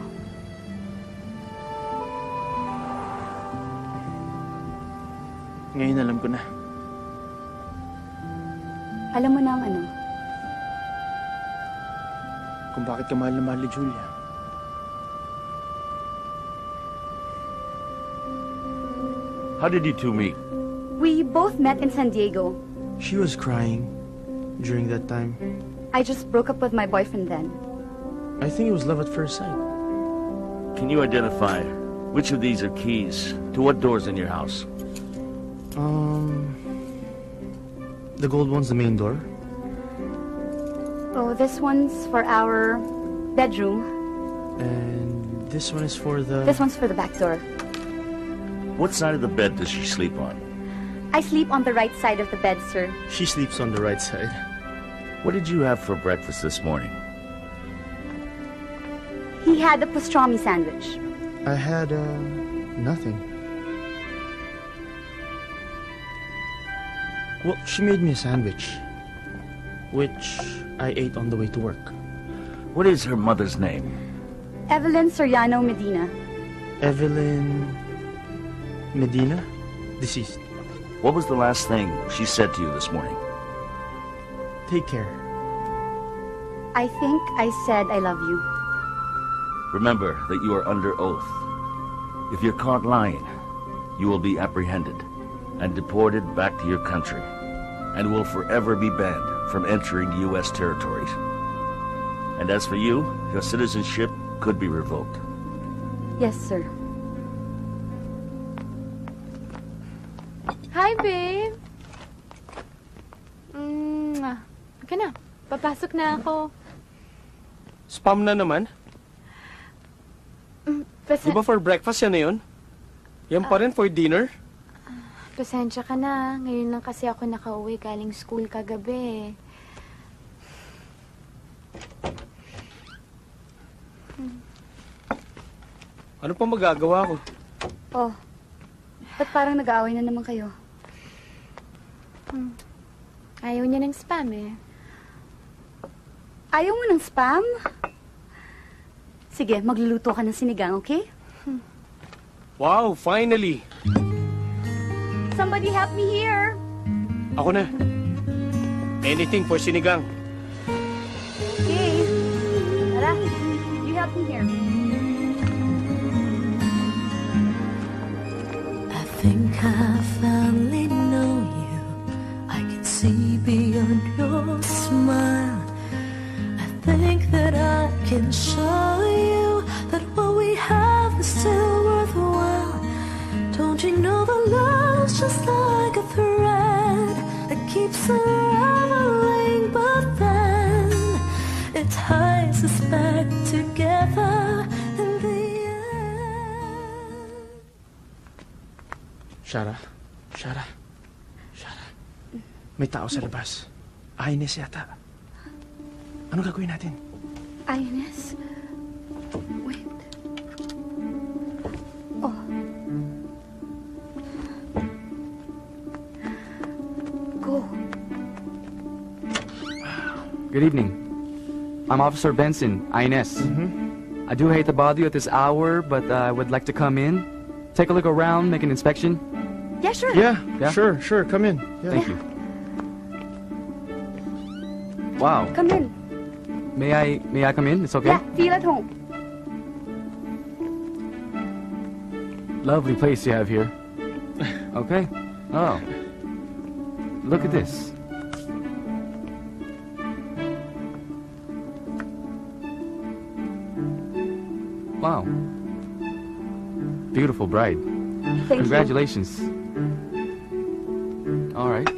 Ngayon alam ko na. Alam mo na ang ano? Kung bakit ka mahal na mahal ni Julia. How did you two meet? We both met in San Diego. She was crying during that time. I just broke up with my boyfriend then. I think it was love at first sight. Can you identify which of these are keys to what doors in your house? The gold one's the main door. Oh, this one's for our bedroom. And this one is for the... This one's for the back door. What side of the bed does she sleep on? I sleep on the right side of the bed, sir. She sleeps on the right side. What did you have for breakfast this morning? He had a pastrami sandwich. I had, nothing. Well, she made me a sandwich, which I ate on the way to work. What is her mother's name? Evelyn Soriano Medina. Evelyn Medina, deceased. What was the last thing she said to you this morning? Take care. I think I said I love you. Remember that you are under oath. If you're caught lying, you will be apprehended and deported back to your country and will forever be banned from entering U.S. territories. And as for you, your citizenship could be revoked. Yes, sir. Hi, babe. Okay na. Papasok na ako. Spam na naman? Di ba for breakfast yan na yun? Yan pa rin for dinner? Pasensya ka na. Ngayon lang kasi ako nakauwi galing school kagabi. Ano pa magagawa ko? Oh, ba't parang nag-aaway na naman kayo? Ayaw niya ng spam eh. Ayaw mo ng spam? Sige, magluluto ka ng sinigang, okay? Wow, finally! Somebody help me here! Ako na. Anything for sinigang. Okay. Tara, you help me here. I think I finally know you. I can see beyond your smile. I think that I can show you that what we have is still worthwhile. Don't you know that love's just like a thread that keeps unraveling, but then it ties us back together in the end. Shara? Shara? Shara? May tao sa labas. Ines yata. Ano gagawin natin? Ines? Wait. Oh. Go. Good evening. I'm Officer Benson, INS. I do hate to bother you at this hour, but I would like to come in, take a look around, make an inspection. Yeah, sure. Yeah, sure, come in. Yeah. Thank you. Wow. Come in. May I come in? It's okay? Yeah, feel at home. Lovely place you have here. Okay. Oh. Look at this. Wow. Beautiful bride. Thank you. Congratulations. All right.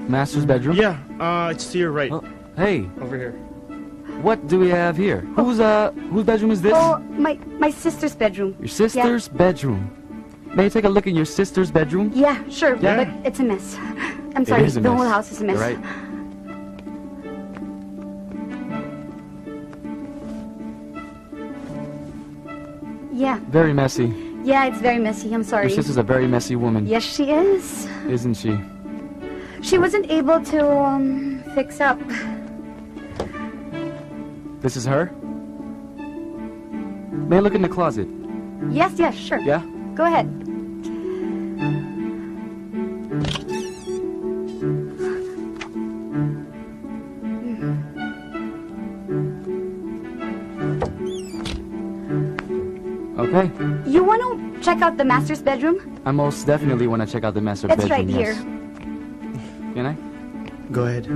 Master's bedroom? Yeah, it's to your right. Oh, hey, Over here. what do we have here? Whose bedroom is this? Oh, my sister's bedroom. Your sister's bedroom. May I take a look in your sister's bedroom? Yeah, sure, Yeah. but it's a mess. I'm sorry, It is a the mess. whole house is a mess. You're right. Yeah, Very messy. yeah, it's very messy. I'm sorry. Your sister's a very messy woman, Yes, she is. isn't she? She wasn't able to, fix up. This is her? May I look in the closet? Yes, yes, sure. Yeah? Go ahead. Okay. You want to check out the master's bedroom? I most definitely want to check out the master It's bedroom. right here. yes. Can I? Go ahead.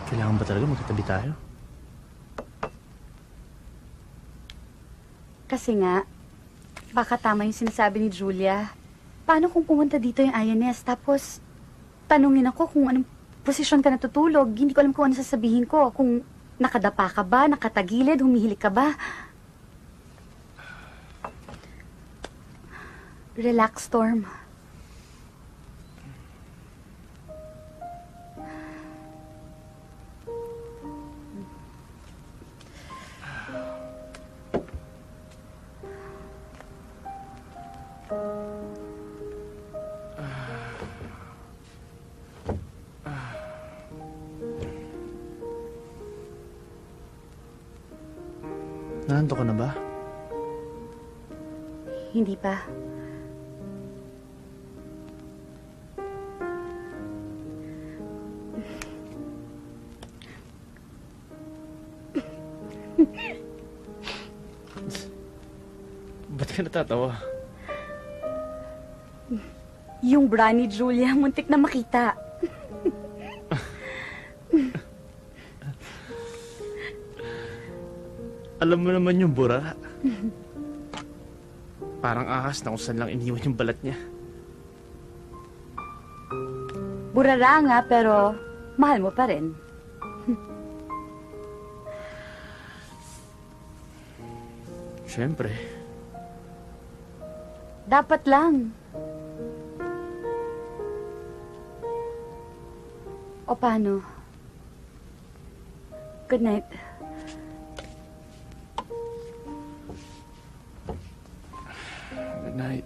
Kailangan ba talaga magkatabi tayo? Kasi nga, baka tama yung sinasabi ni Julia. Paano kung pumunta dito yung INS, tapos tanungin ako kung anong posisyon ka natutulog. Hindi ko alam kung ano sasabihin ko. Kung nakadapa ka ba, nakatagilid, humihilik ka ba. Relax, Storm. Naanto ka na ba? Hindi pa. Ba't ka natatawa? Yung bra ni Julia, muntik na makita. Alam mo naman yung bura. Parang ahas na kung saan lang iniwan yung balat niya. Burara nga, pero mahal mo pa rin. Siyempre. Dapat lang. O paano? Good night. Good night.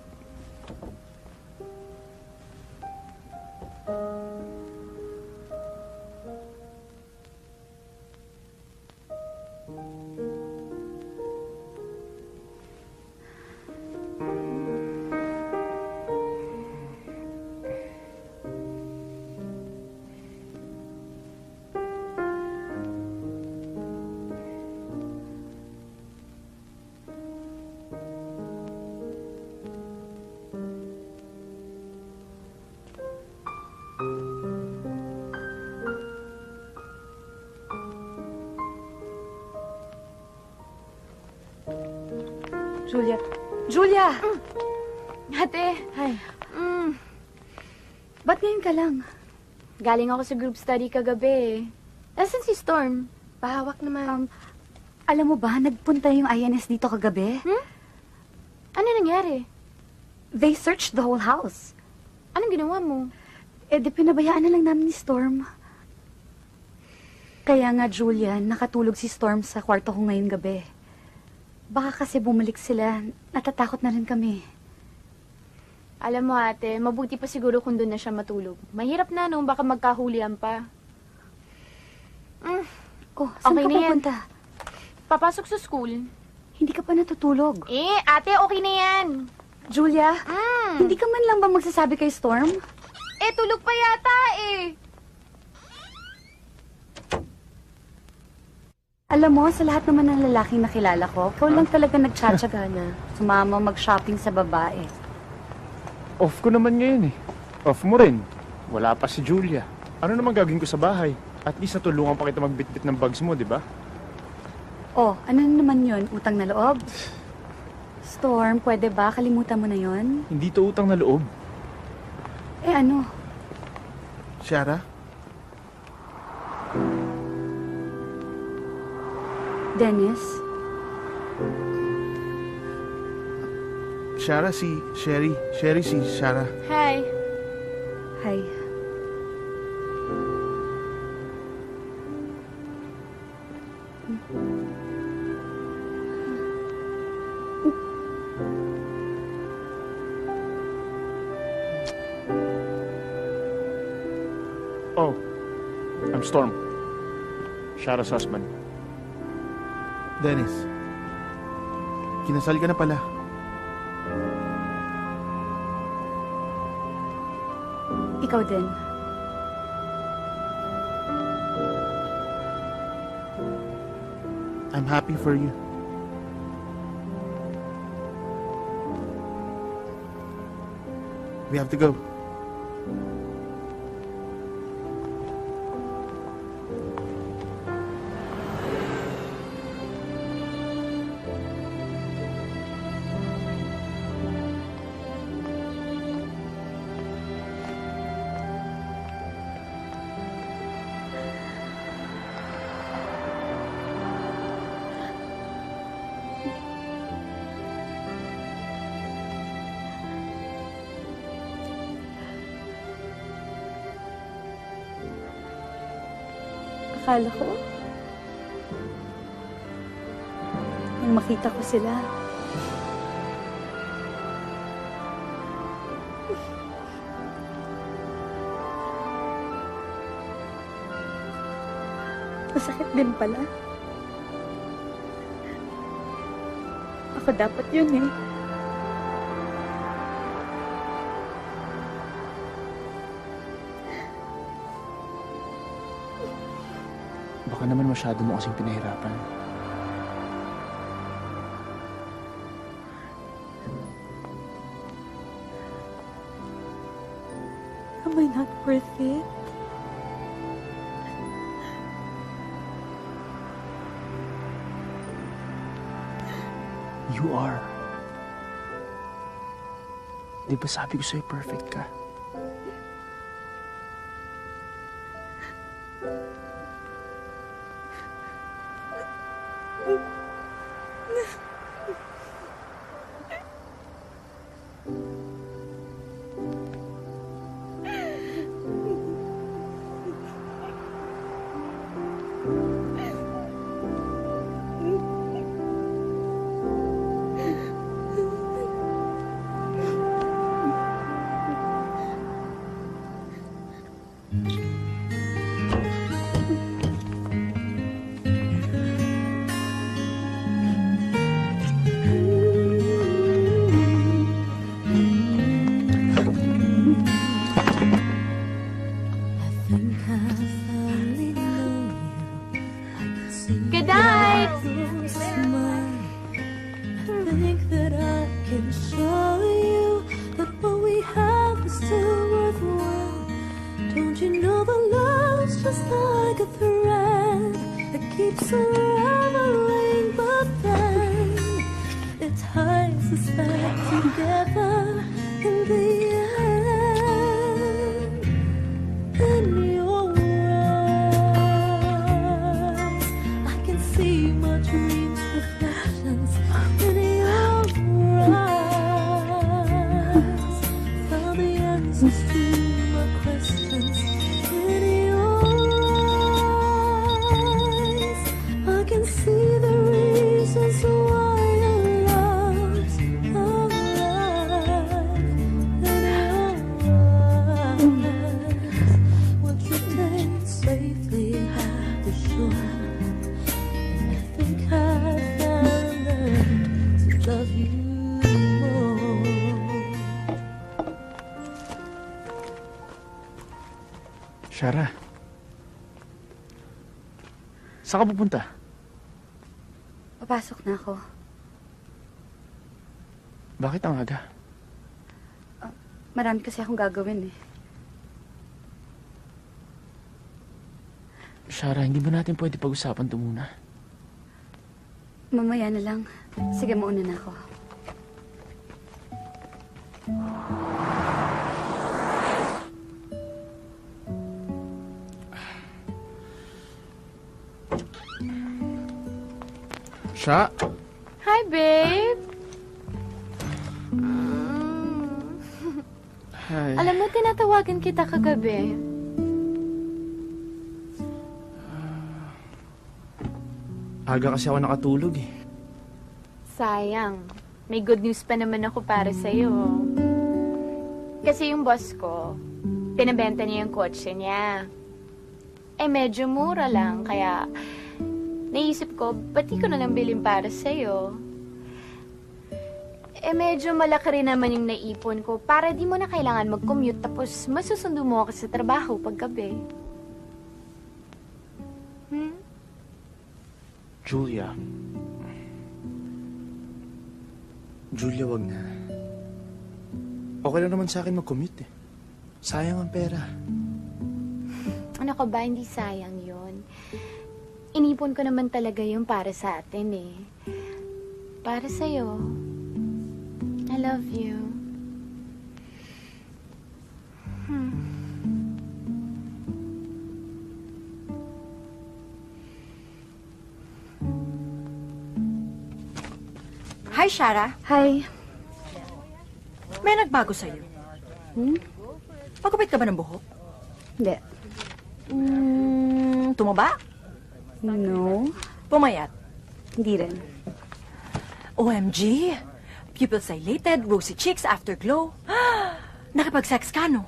Julia. Julia! Ate. Hi. Ba't ngayon ka lang? Galing ako sa group study kagabi. Nasaan si Storm? Pahawak naman. Alam mo ba, nagpunta yung INS dito kagabi? Ano nangyari? They searched the whole house. Anong ginawa mo? Eh, di pinabayaan na lang namin ni Storm. Kaya nga, Julia, nakatulog si Storm sa kwarto ko ngayong gabi. Baka kasi bumalik sila. Natatakot na rin kami. Alam mo ate, mabuti pa siguro kung doon na siya matulog. Mahirap na no, baka magkahulihan pa. Oh, saan ka pupunta? Papasok sa school. Hindi ka pa natutulog. Ate, okay na yan. Julia, hindi ka man lang ba magsasabi kay Storm? Tulog pa yata Alam mo, sa lahat naman ng lalaking nakilala ko, ikaw lang talaga nagtsatsaga na sumama mag-shopping sa babae. Off ko naman ngayon eh. Off mo rin. Wala pa si Julia. Ano naman gagawin ko sa bahay? At least natulungan pa kita magbitbit ng bags mo, di ba? Oh, ano naman yun? Utang na loob? Storm, pwede ba? Kalimutan mo na yon. Hindi to utang na loob. Eh ano? Shara? Dennis? Shara, si Sherry. Sherry, si Shara. Hi. Hi. Oh, I'm Storm. Shara's husband. Dennis, kinasal ka na pala. Ikaw din. I'm happy for you. We have to go. Akala ko, nang makita ko sila, masakit din pala. ko dapat yun eh. Baka naman masyado mo kasing pinahirapan. Am I not worth it? You are. Di ba sabi ko sa'yo perfect ka? Good night! I think that I can show you that what we have is still worthwhile. Don't you know that love's just like a thread that keeps unraveling, but then it ties us back together in the end. In your eyes, I can see my dreams' reflections in your eyes. Found the answers to my questions in your eyes. I can see the reasons why your love's alive. In your eyes, we're drifting safely at the shore. And I think I've learned to love you more. Shara. Saan ka pupunta? Papasok na ako. Bakit ang aga? Marami kasi akong gagawin eh. Shara, hindi ba natin pwede pag-usapan ito muna? Mamaya na lang. Sige, mauna na ako. Sha? Hi, babe! Hi. Alam mo, tinatawagan kita kagabi. Aga kasi ako nakatulog eh. Sayang. May good news pa naman ako para sa'yo. Kasi yung boss ko, pinabenta niya yung kotse niya. Eh, medyo mura lang, kaya naisip ko, ba't di ko na lang bilhin para sa'yo? Eh, medyo malaki rin naman yung naipon ko para di mo na kailangan mag-commute tapos masusundo mo ako sa trabaho paggabi. Julia. Julia, wag na. Okay lang naman sa akin mag-commute eh. Sayang ang pera. Ano ka ba, hindi sayang yun. Inipon ko naman talaga yung para sa atin eh. Para sa'yo. I love you. Hi, Shara. Hi. May nagbago sa'yo. Pagupit ka ba ng buhok? Hindi. Tumaba? No. Pumayat? Hindi rin. OMG! Pupils dilated, rosy cheeks, afterglow. Nakipag-sex ka, no?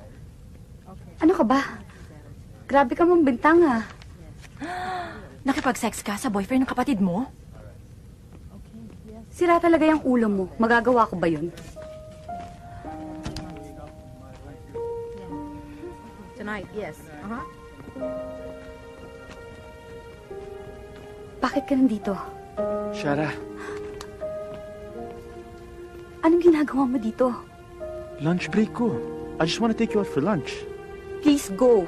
Ano ka ba? Grabe ka mong bintang ah. Nakipag-sex ka sa boyfriend ng kapatid mo? Sira talaga yung ulo mo. Magagawa ko ba yun? Tonight, yes. Bakit ka nandito? Shara, Anong ginagawa mo dito? lunch break ko. I just want to take you out for lunch. Please go.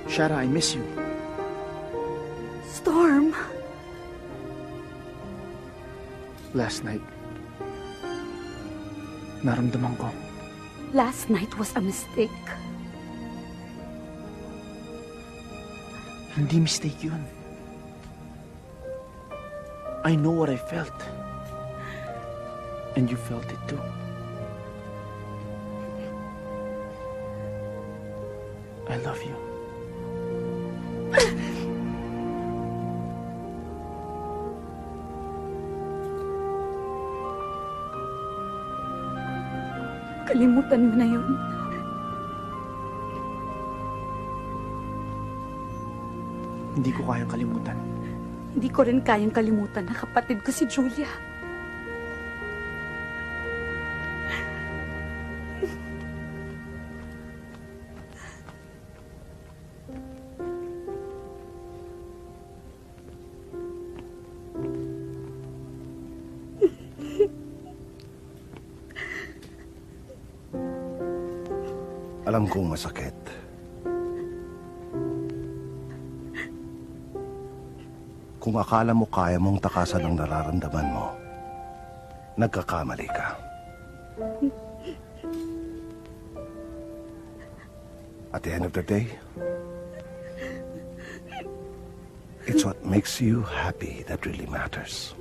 Shara, I miss you. Storm. Last night, naramdaman ko. Last night was a mistake. Hindi mistake yun. I know what I felt. And you felt it too. I love you. Kalimutan mo na yun. Hindi ko kayang kalimutan. Hindi ko rin kayang kalimutan na kapatid ko si Julia. Alam kong masakit. Kung akala mo kaya mong takasan ang nararamdaman mo, nagkakamali ka. At the end of the day, it's what makes you happy that really matters.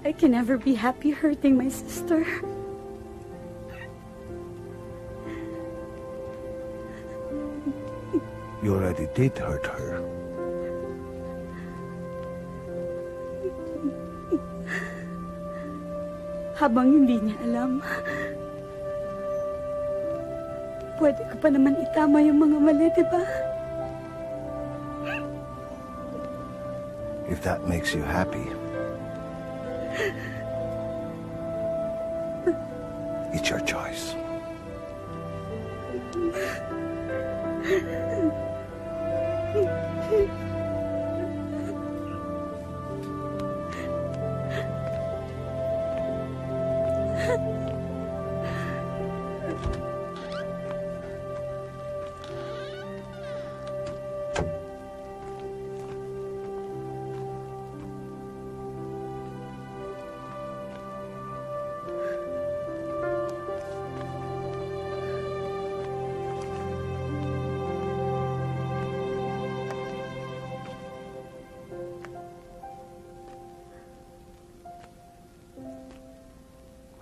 I can never be happy hurting my sister. You already did hurt her. Habang hindi niya alam, pwede ko pa naman itama yung mga mali, di ba? If that makes you happy, it's your choice.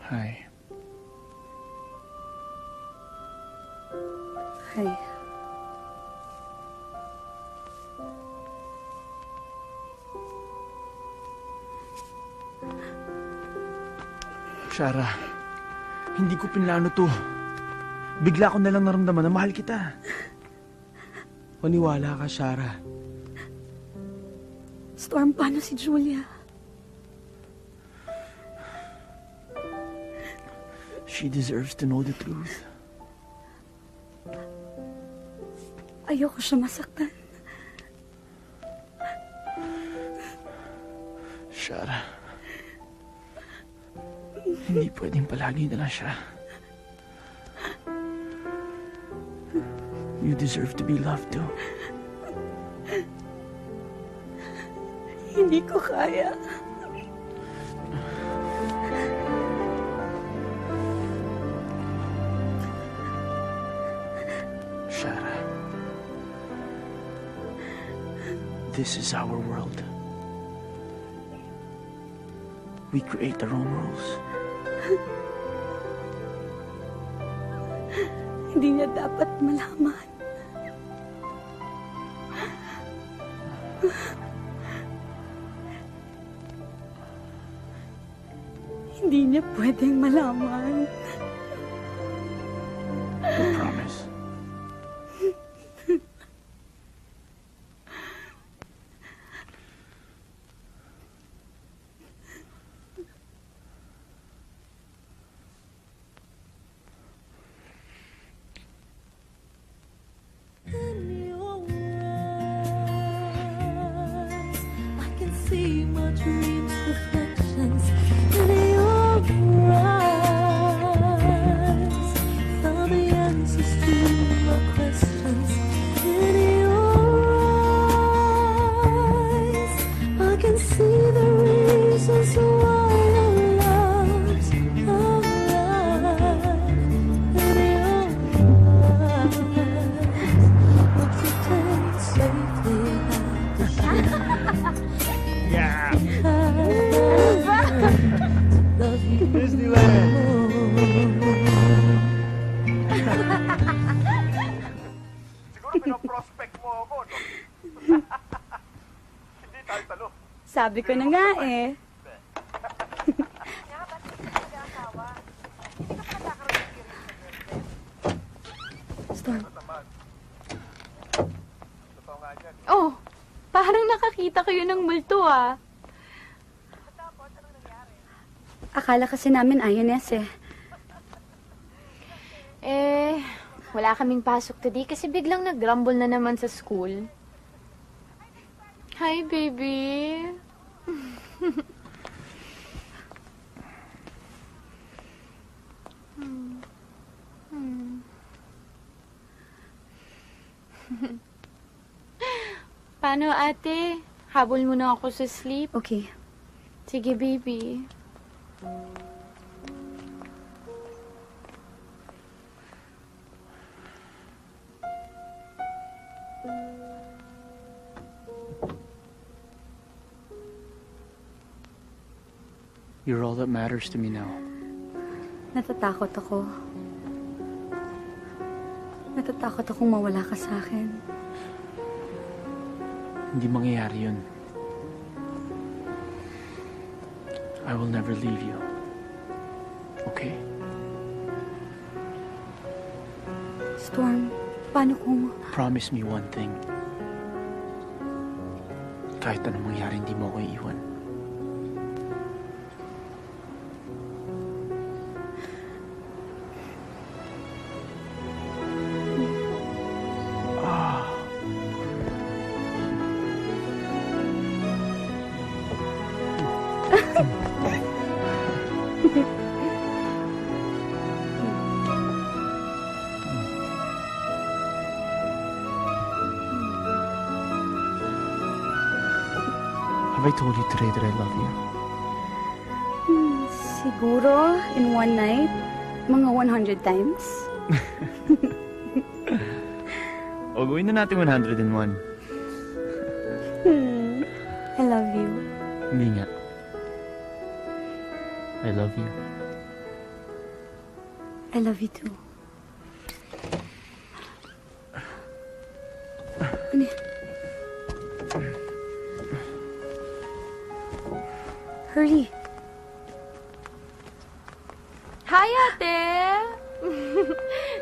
Hi. Hi. Shara, hindi ko pinlano to. Bigla ko nalang naramdaman na mahal kita. Maniwala ka, Shara. Storm, paano si Julia? She deserves to know the truth. Ayoko siya masaktan. Shara, hindi pwedeng palagi na lang siya. You deserve to be loved too. Hindi ko kaya. Shara, this is our world. We create our own rules. Hindi niya dapat malaman. Hindi niya pwedeng malaman. I promise. Sabi ko na nga eh. Storm. Oh, parang nakakita kayo ng multo ah. Akala kasi namin INS eh. Wala kaming pasok today kasi biglang nag-rumble na naman sa school. Hi, baby. Paano, ate? Habol mo na ako sa sleep? Okay. Sige, baby. You're all that matters to me now. Natatakot ako. Natatakot akong mawala ka sa akin. Hindi mangyayari yun. I will never leave you. Okay? Storm, paano kung... Promise me one thing. Kahit anong mangyari, hindi mo ako iiwan. Have I told you today that I love you? Siguro, in one night, mga 100 times. O, gawin na natin 101. I love you. Hindi nga. I love you. I love you too. Ano yan? Hurry. Hi, ate!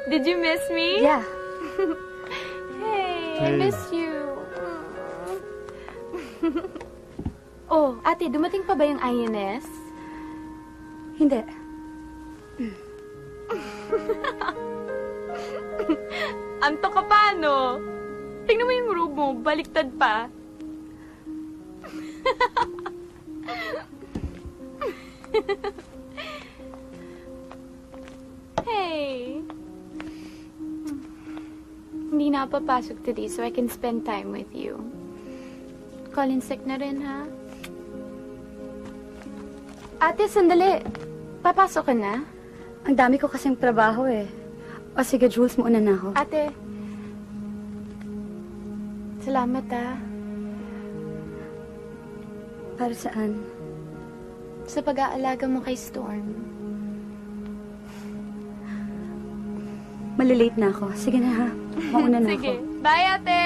Did you miss me? Yeah. Hey, I miss you. Oh, ate, dumating pa ba yung INS? Hindi. Anto ka pa, no? Tingnan mo yung robe mo, baliktad pa. Hey. Hindi na ako papasok today so I can spend time with you. Colin sick na rin, ha? Ate, sandali. Papasok ka na? Ang dami ko kasing trabaho eh. O sige, Jules, mauna na ako. Ate. Salamat, ha? Para saan? Sa pag-aalaga mo kay Storm. Malilate na ako. Sige na ha. Mauna na Sige. ako. Bye, ate!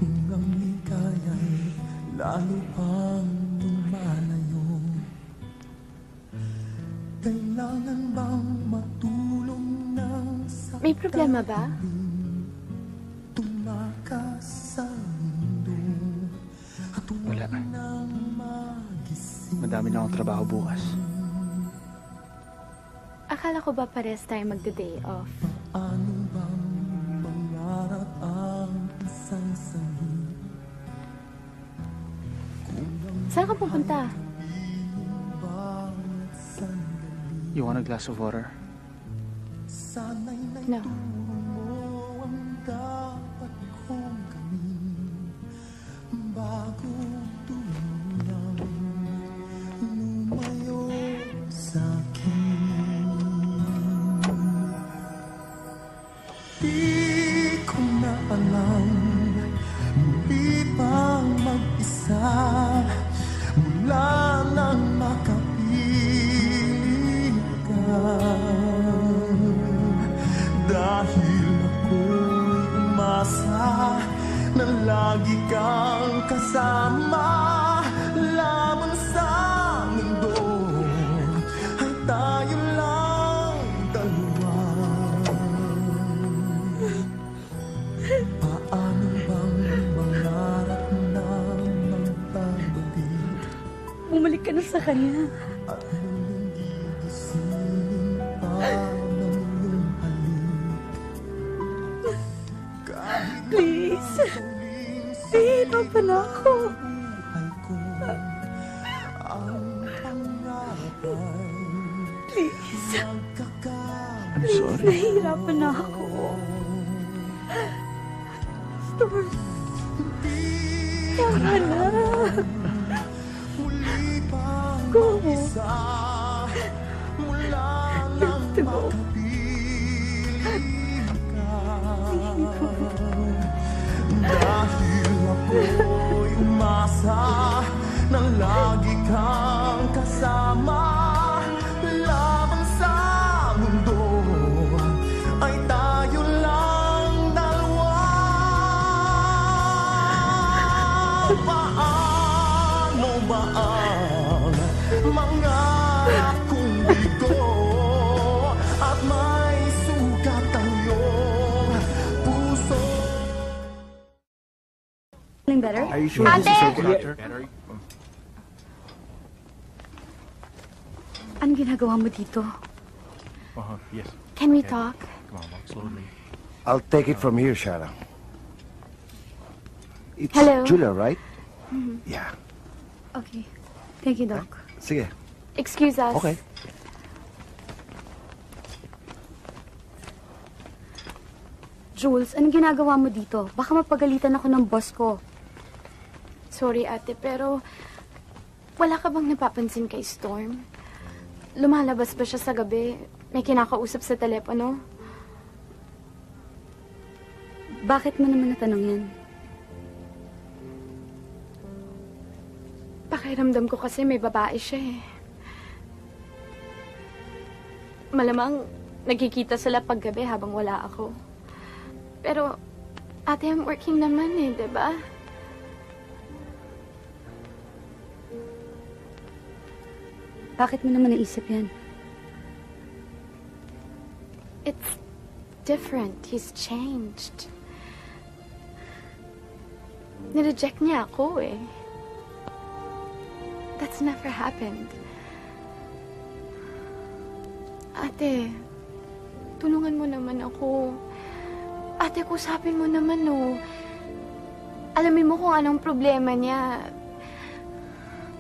Kung ang ligaya'y lalo pang lumalayo, kailangan bang matulong ng sa May problema ba? tumakas sa mundo at Wala. nang magising? Madami na akong trabaho bukas. Akala ko ba pares tayo magda-day off? Ano bang mangarap ang isang sanhi? Saan ka pupunta? You want a glass of water? Sana'y No. naituro mo ang dapat kong gawin bago tuluyang lumayo sa'kin. Di ko na alam, muli pang mag-isa mula nang makapiling ka. Dahil ako'y umasa na lagi kang kasama lamang sa mundo ay tayo lang dalawa. Paano bang mangarap na magbabalik Bumalik ka na sa kanya. at muling gigisingin pa ng iyong halik? Kahit Please. Nahihirapan ako. Please. I'm sorry. Nahihirapan na ako. Storm. Tama na. Go. Let's go. Dahil ako'y umasa na lagi kang kasama lamang sa mundo ay tayo lang dalawa. Paano ba ang mangarap kong bigo at may sugat ang iyong puso? Feeling better? Are you sure this is okay, doctor? Anong ginagawa mo dito? Yes. Can we talk? Come on, walk slowly. I'll take it from here, Shara. It's Hello? Julia, right? Mhm. Yeah. Okay. Thank you, Doc. Sige. Excuse us. Okay. Jules, anong ginagawa mo dito? Baka mapagalitan ako ng boss ko. Sorry, ate, pero wala ka bang napapansin kay Storm? Lumalabas ba siya sa gabi? May kinakausap sa telepono? Bakit mo naman natanong yan? Pakiramdam ko kasi may babae siya eh. Malamang nagkikita sila paggabi habang wala ako. Pero, ate, I'm working naman eh, di ba? Bakit mo naman naisip yan? It's different. He's changed. Nireject niya ako eh. That's never happened. Ate, tulungan mo naman ako. Ate, kusapin mo naman, no. Alamin mo kung anong problema niya.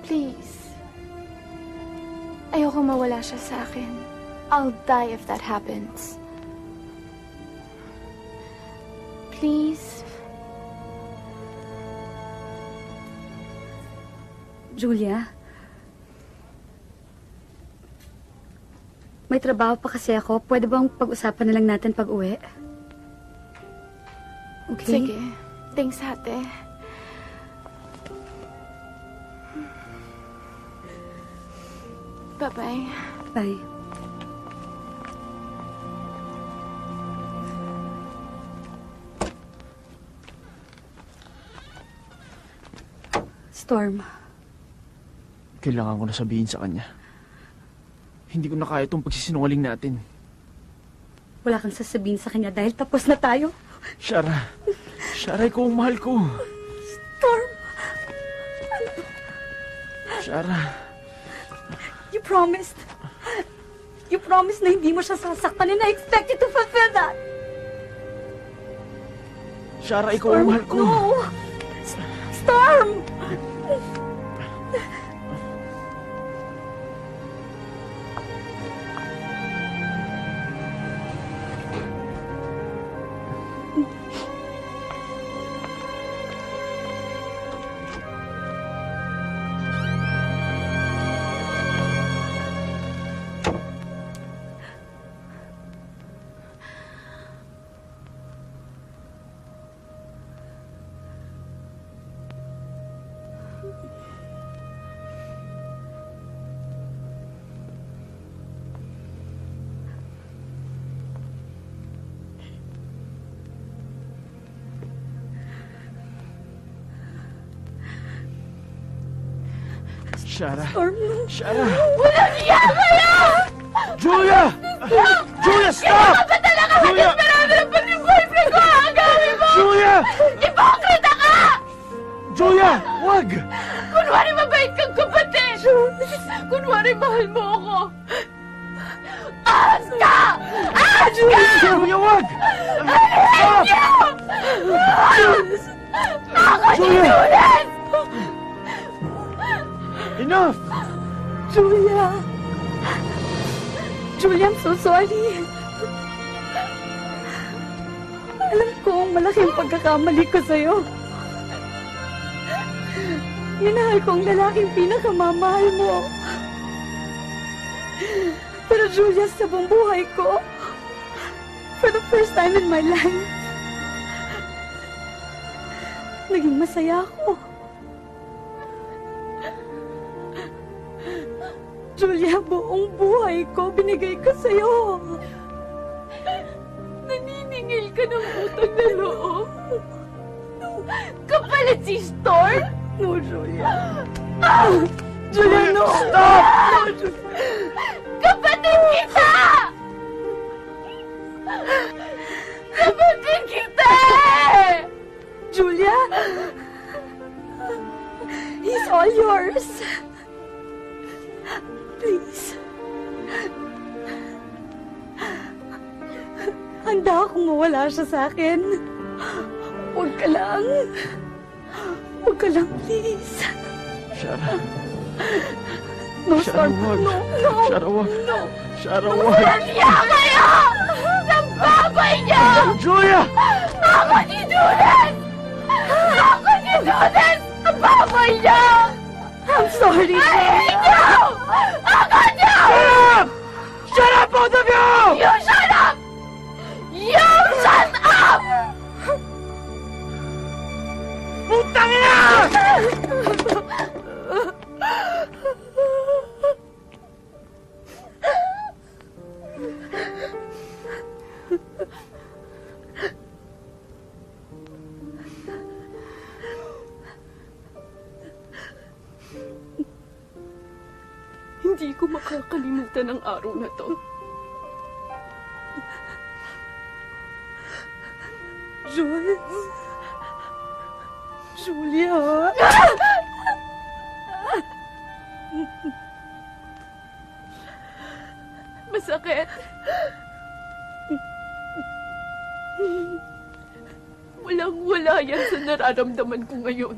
Please. Ayoko mawala siya sa akin. I'll die if that happens. Please. Julia? May trabaho pa kasi ako. Pwede bang pag-usapan na lang natin pag-uwi? Okay? Sige. Thanks, ate. Bye-bye. Bye. Storm, Kailangan ko na sabihin sa kanya. Hindi ko na kaya itong pagsisinungaling natin. wala kang sasabihin sa kanya dahil tapos na tayo. Shara. Shara, ikaw ang mahal ko. Storm, Shara. you promised. You promised na hindi mo siya sasaktan and I expect you to fulfill that. Shara, ikaw ang mahal ko. No! Storm! Shara. Storm, Shara. Walang iya kayo! Julia! Julia, stop! Ikaw ba talaga Julia! mag-esperado pa yung boyfriend ko? Ang gawin mo! Julia! Ipokrita ka! Julia! Wag! Kunwari mabait kang kapatid! Kunwari mahal mo ako! Ahas ka! Ahas ka! Julia, wag! Stop! Ako si Julia! Julian! Enough! Julia! Julia, I'm so sorry. Alam ko, malaking pagkakamali ko sa'yo. Minahal ko ang lalaking pinakamamahal mo. Pero Julia, sa buong buhay ko, for the first time in my life, naging masaya ako. Julia, buong buhay ko binigay ko sa'yo. Naniningil ka ng utang na loob. Kapalit si Storm? No, Julia. Julia, no! Stop! No, Julia. Kapatid kita! Kapatid kita! Julia! He's all yours. Please. Handa akong mawala siya sa akin. Huwag ka lang. Huwag ka lang, please. Shara. No, Shara, Storm. wag. No, no. Shara, wag. No. Shara, wag. Nandiya kayo! Ng babay niya! Julia! Ako si Judas! Ako si Judas! Ang babay niya! I'm sorry, I Julia. hate you! Ako niya! Shut up! Shut up, both of you! You shut up! You shut up! Putang ina! Hindi ko makakalimutan ang araw na to. Jules. Julia. Masakit. Walang-wala yan sa nararamdaman ko ngayon.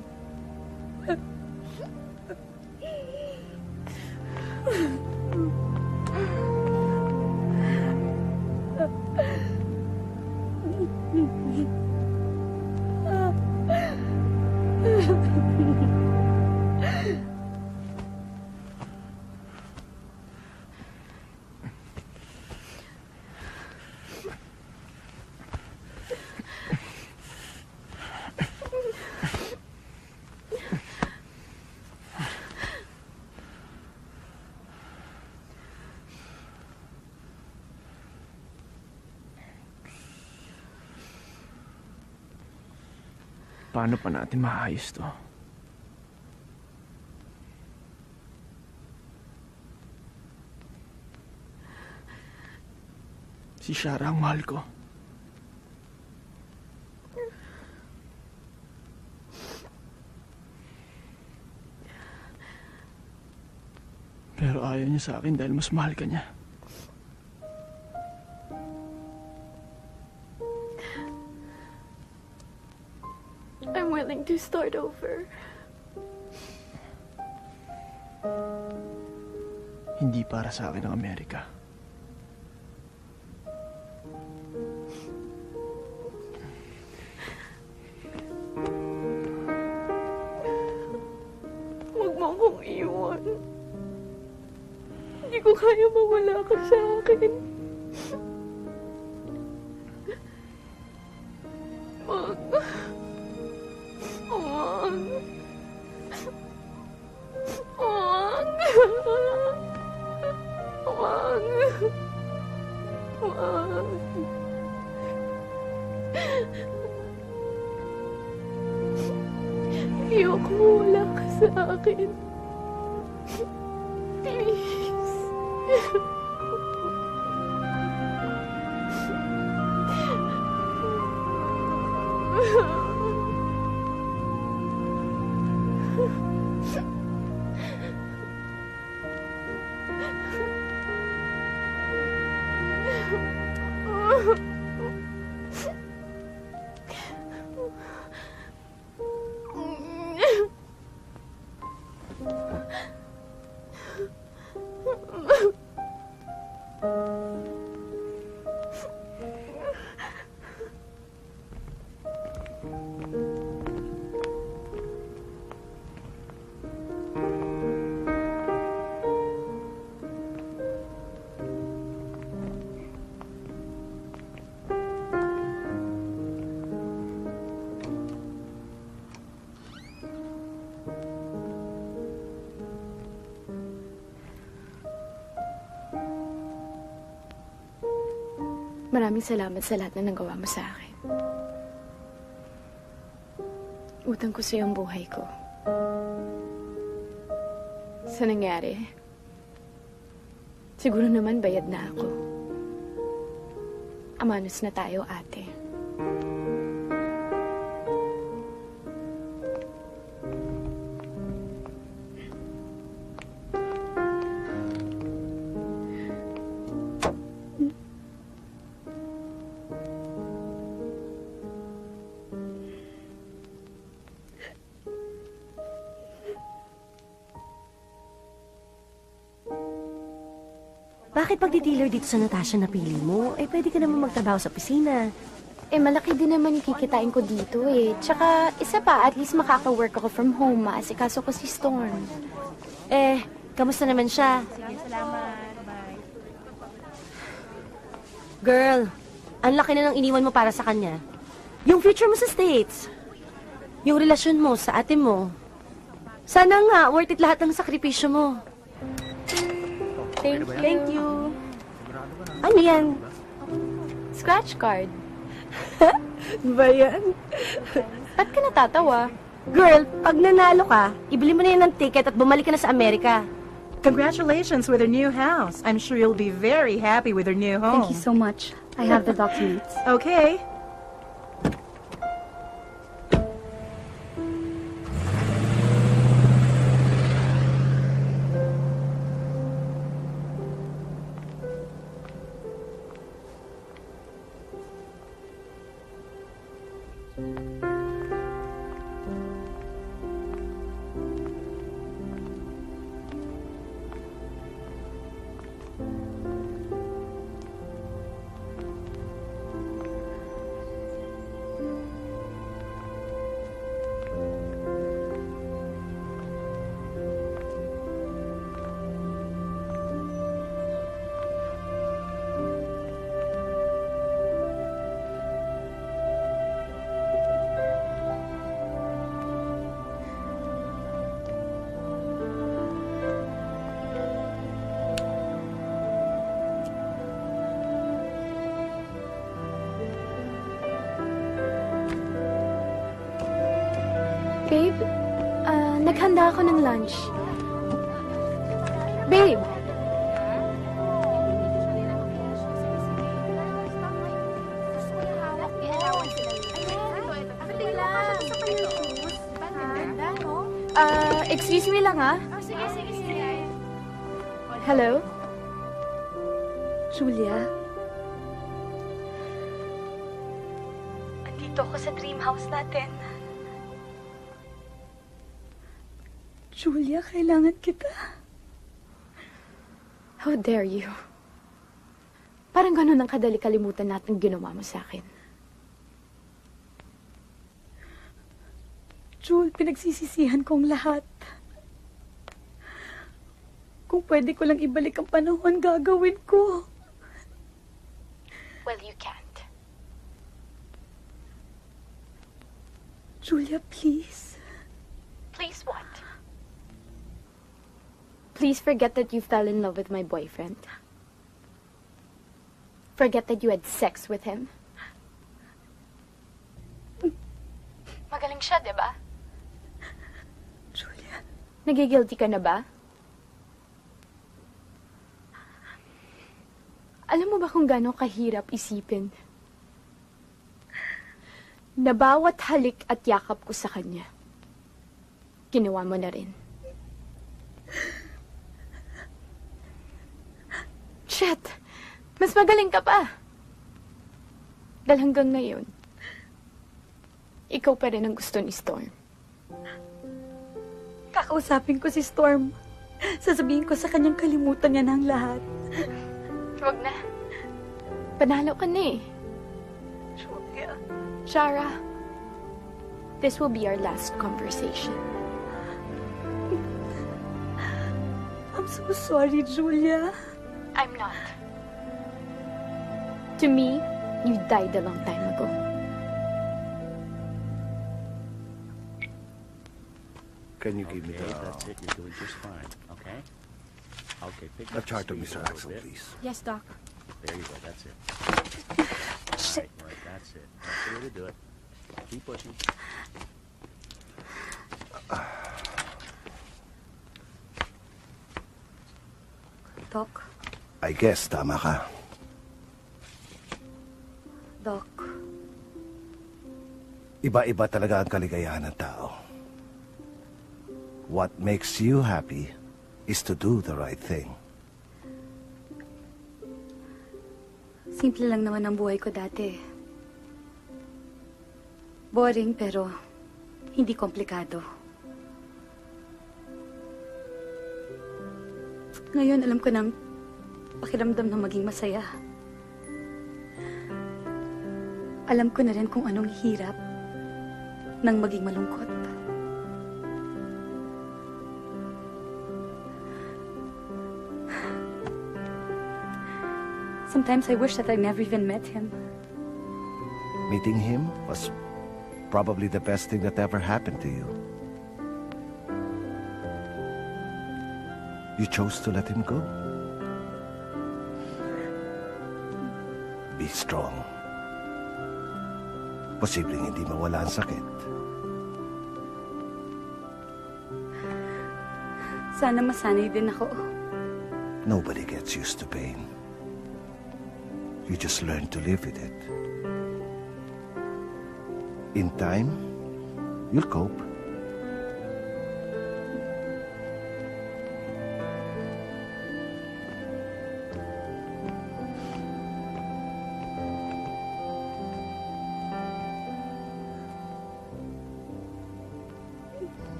Paano pa natin maayos to? Si Shara ang mahal ko. Pero ayaw niya sa akin dahil mas mahal ka niya. I'm willing to start over. Hindi para sa akin ang Amerika. Huwag mo akong iwan. Hindi ko kaya mawala ka sa akin. Huwag. Huwag. Huwag. Huwag. Huwag. Ayoko mawala ka sa akin. Please. Maraming salamat sa lahat na nagawa mo sa akin. Utang ko sa iyong buhay ko. Sa nangyari, siguro naman bayad na ako. Amanos na tayo, ate. Bakit pag-dealer dito sa Natasha napili mo? Eh, pwede ka naman magtrabaho sa opisina. Eh, malaki din naman yung kikitain ko dito eh. Tsaka, isa pa, at least makaka-work ako from home, maasikaso ko si Storm. Eh, kamusta naman siya? Girl, ang laki na ng iniwan mo para sa kanya. Yung future mo sa States. Yung relasyon mo sa ate mo. Sana nga, worth it lahat ng sakripisyo mo. Thank you. Ano yan? Scratch card. Ba yan? Ba't ka natatawa? Girl, pag nanalo ka, ibili mo na yan ng ticket at bumalik ka na sa Amerika. Congratulations with her new house. I'm sure you'll be very happy with her new home. Thank you so much. I have the documents. Okay. Babe, naghanda ako ng lunch. Babe! Excuse me lang, ah. Sige. Hello? Julia? Andito ako sa dream house natin. Julia, kailangan kita. How dare you? Parang ganun ang kadali kalimutan natin ginawa mo sa akin. Jul, pinagsisisihan kong lahat. Kung pwede ko lang ibalik ang panahon, gagawin ko. Well, you can't. Julia, please. Please what? Please forget that you fell in love with my boyfriend. Forget that you had sex with him. Magaling siya, di ba? Julia. Nagigilty ka na ba? Alam mo ba kung gaano kahirap isipin na bawat halik at yakap ko sa kanya, ginawa mo na rin? Shit! Mas magaling ka pa! Dahil hanggang ngayon, ikaw pa rin ang gusto ni Storm. Kakausapin ko si Storm. Sasabihin ko sa kanyang kalimutan niya ng lahat. Huwag na. Panalo ka na eh. Julia. Shara, this will be our last conversation. I'm so sorry, Julia. I'm not. To me, you died a long time ago. Can you give me the... That's it. You're doing just fine. Okay? Okay, pick The up chart of speed Mr. a little Axel, bit. please. Yes, Doc. There you go. That's it. All right, that's it. That's the way to do it. Keep pushing. Doc, I guess, tama ka. Doc, Iba-iba talaga ang kaligayahan ng tao. What makes you happy is to do the right thing. simple lang naman ang buhay ko dati. Boring pero hindi komplikado. Ngayon alam ko ng pakiramdam na maging masaya. Alam ko na rin kung anong hirap ng maging malungkot. Sometimes I wish that I never even met him. Meeting him was probably the best thing that ever happened to you. You chose to let him go. Be strong. Posibleng hindi mawala ang sakit. Sana masanay din ako. Nobody gets used to pain. You just learn to live with it. In time, you'll cope.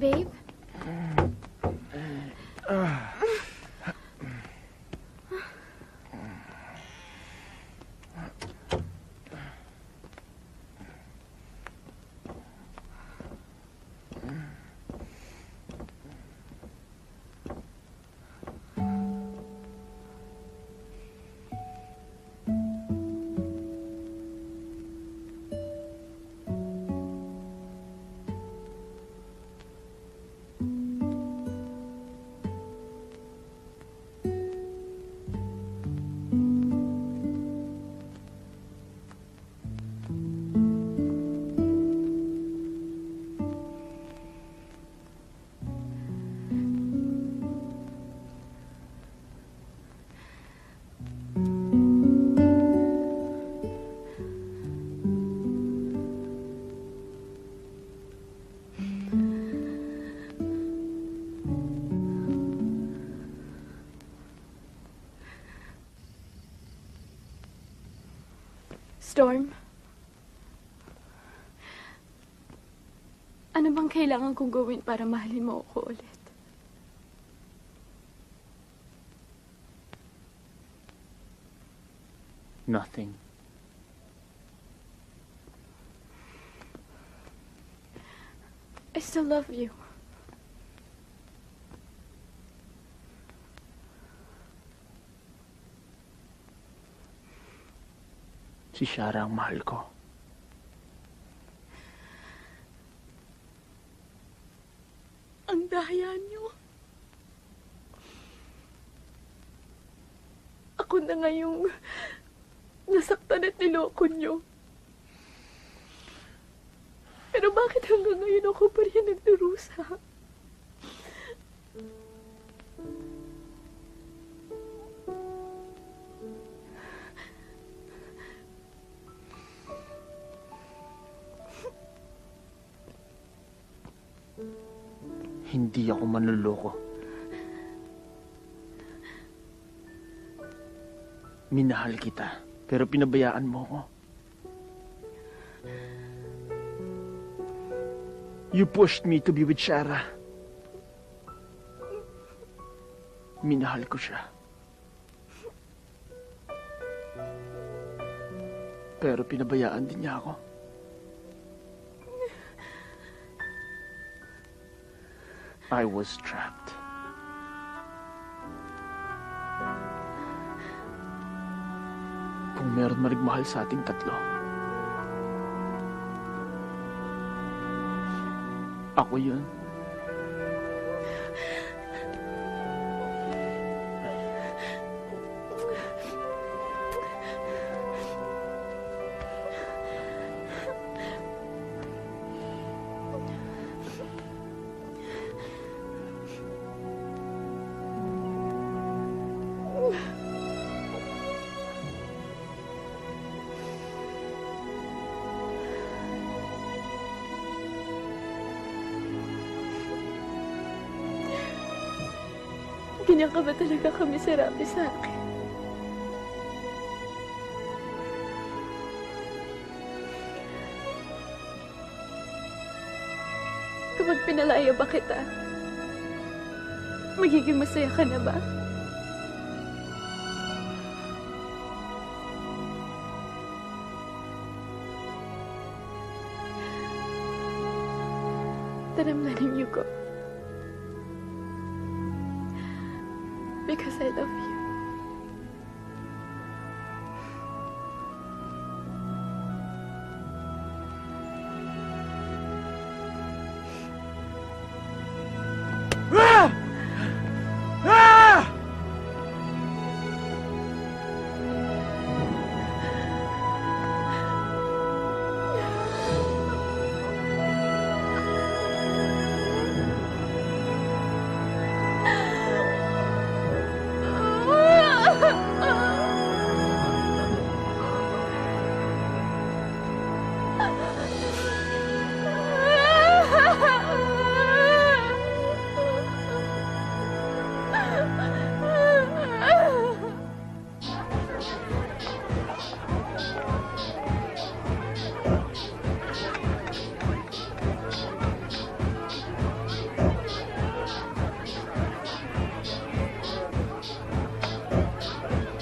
Babe? Storm? Ano bang kailangan kong gawin para mahalin mo ako ulit? Nothing. I still love you. Si Shara ang mahal ko. Ang daya niyo. Ako na ngayong nasaktan at niloko niyo. Pero bakit hanggang ngayon ako pa rin nagdurusa? Hindi ako manluloko. Minahal kita, pero pinabayaan mo ko. You pushed me to be with Shara. Minahal ko siya. Pero pinabayaan din niya ako. I was trapped. Kung meron man nagmahal sa ating tatlo, ako yun. Ganyan ka ba talaga kamiserabi sa akin? Kapag pinalaya ba kita, magiging masaya ka na ba? Then I'm letting you go. Because I love you. Ah! Ah!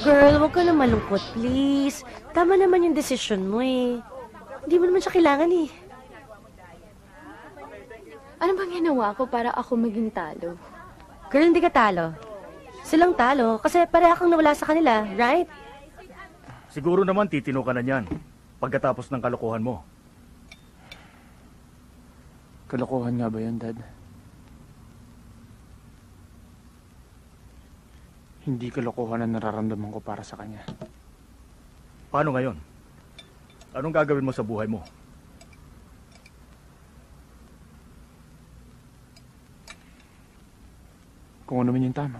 Girl, huwag ka na malungkot, please. Tama naman yung desisyon mo eh. Hindi mo naman siya kailangan eh. Ano bang ginawa ko para ako maging talo? Girl, hindi ka talo. Silang talo kasi pareha kang nawala sa kanila, right? Siguro naman titino ka na niyan pagkatapos ng kalokohan mo. Kalokohan nga ba yan, Dad? Hindi kalokohan ang nararamdaman ko para sa kanya. Paano ngayon? Anong gagawin mo sa buhay mo? Kung ano man yung tama.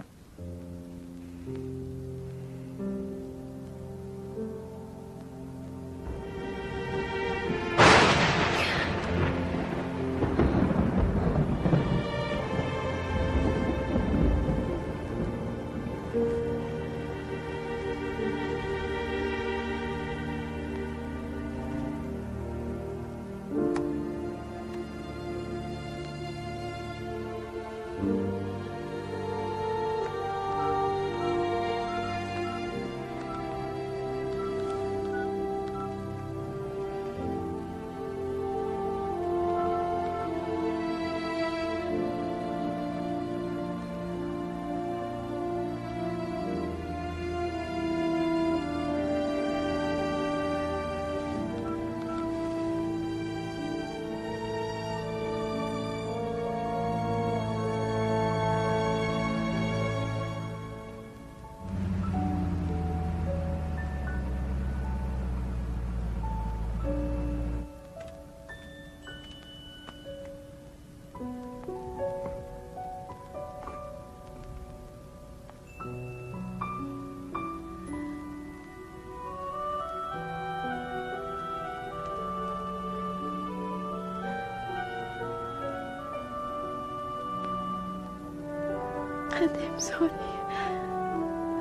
Ate, I'm sorry.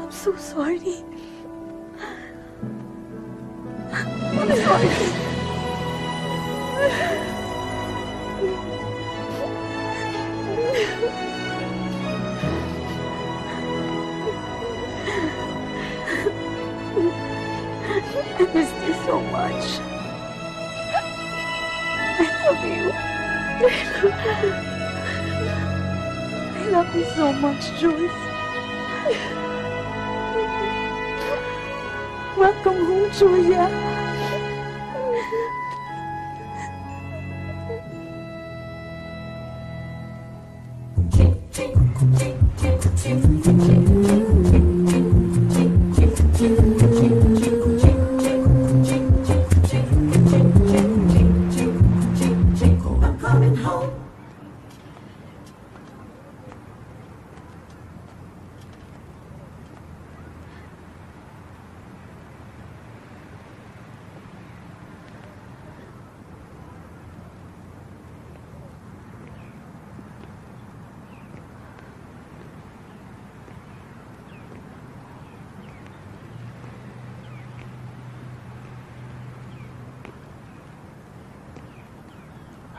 I'm so sorry. I'm sorry. I missed you so much. I love you. I love you so much, Jules. Welcome home, Julia. I'm coming home.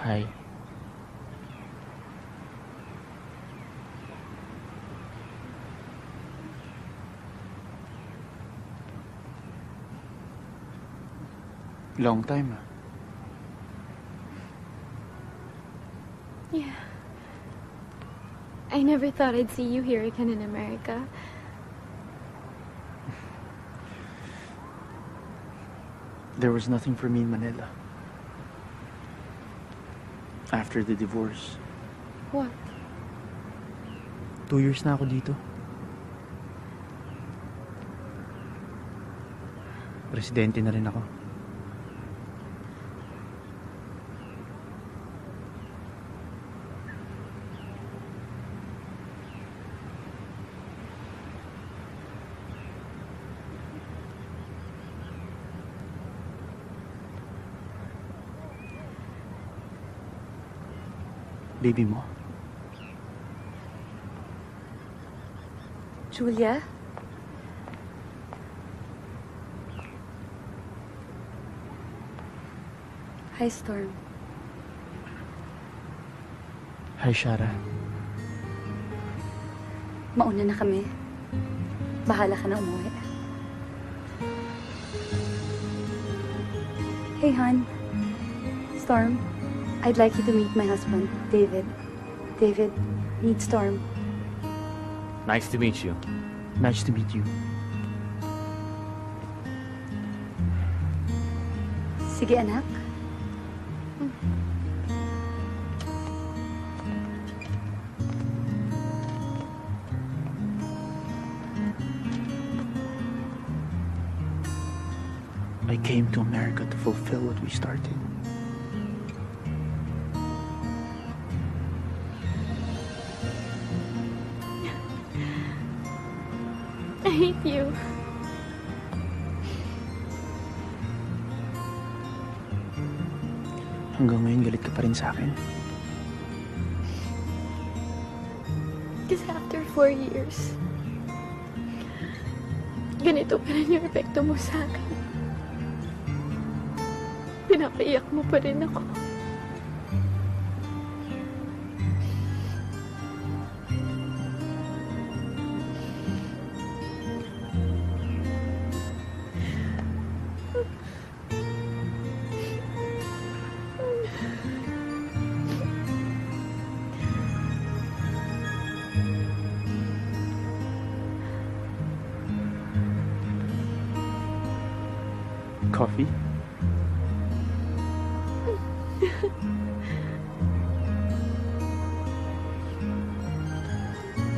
Hi. Long time, ah. Yeah. I never thought I'd see you here again in America. There was nothing for me in Manila. After the divorce. What? 2 years na ako dito. Residente na rin ako. Baby mo. Julia? Hi, Storm. Hi, Shara. Mauna na kami. Bahala ka na umuwi. Hey, hon. Storm, I'd like you to meet my husband, David. David, meet Storm. Nice to meet you. Nice to meet you. Sige, anak. I came to America to fulfill what we started. I hate you. Hanggang ngayon galit ka pa rin sa akin. Because after 4 years, ganito pa rin yung epekto mo sa akin. Pinapaiyak mo pa rin ako. Coffee?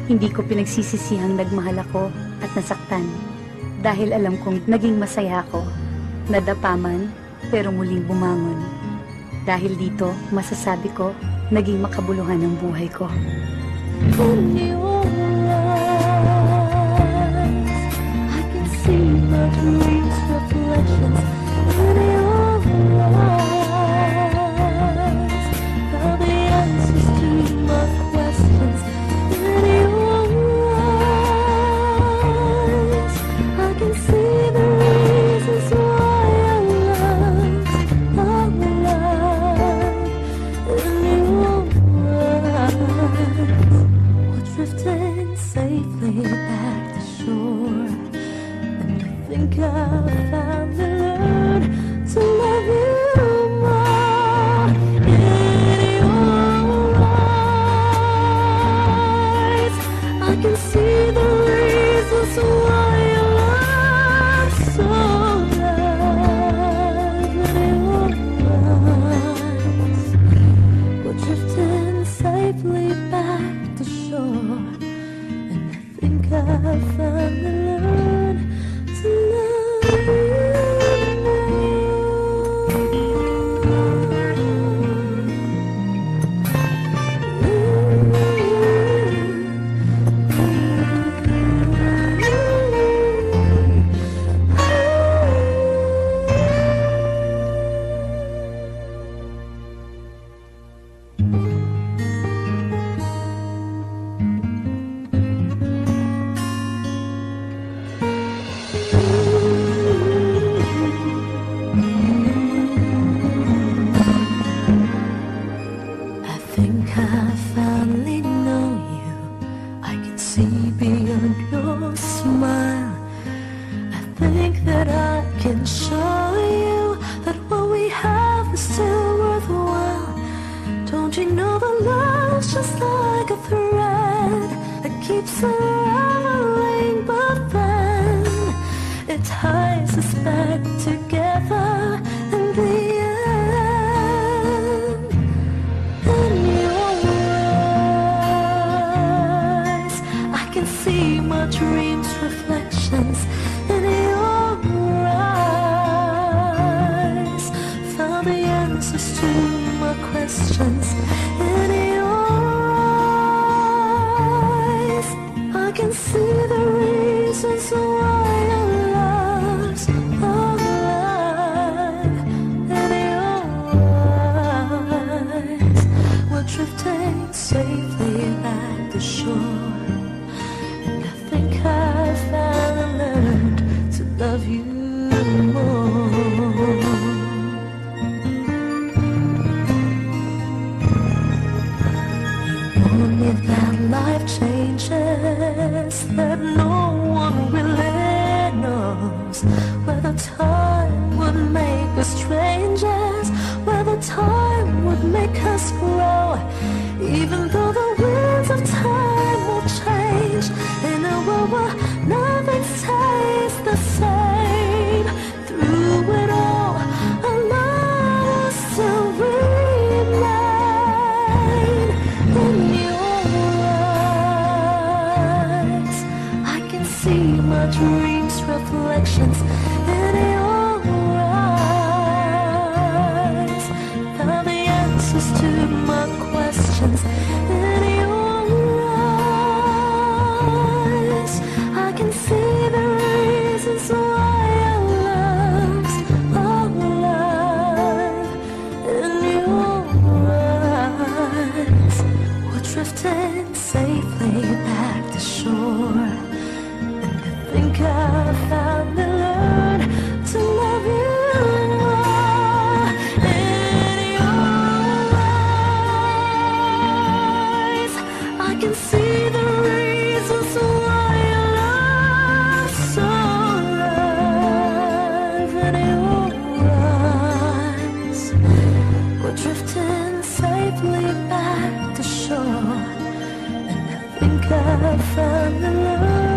Hindi ko pinagsisisihang nagmahal ako at nasaktan. Dahil alam kong naging masaya ako. Nadapa man, pero muling bumangon. Dahil dito, masasabi ko, naging makabuluhan ang buhay ko. In your eyes, I can see my dreams reflections. In your eyes, found the answers to my questions. In your think I finally know you. I can see beyond your smile. I think that I can show you that what we have is still worthwhile. Don't you know that love's just like a thread that keeps unraveling, but then it ties us back together in the end. In your eyes, I can see my dreams' reflections. In your eyes, found the answers to my questions. In your eyes, I can see the reasons why our love's alive. In your eyes, we're drifting safely back to shore. And I think I finally learned to love you more. Only that life changes, that no one really knows. Whether time would make us strangers, whether time would make us grow. Even though the winds of time will change, in a world where nothing stays the same. Through it all, our love will still remain. In your eyes, I can see my dreams' reflections. In your eyes, found the answers to my questions. In your eyes, I can see the reasons why our love's alive. In your eyes, we're drifting safely back to shore. And I think I finally learned to love you more. In your eyes, I can see the reasons why your love's so alive. In your eyes, we're drifting safely back to shore. And I think I finally learned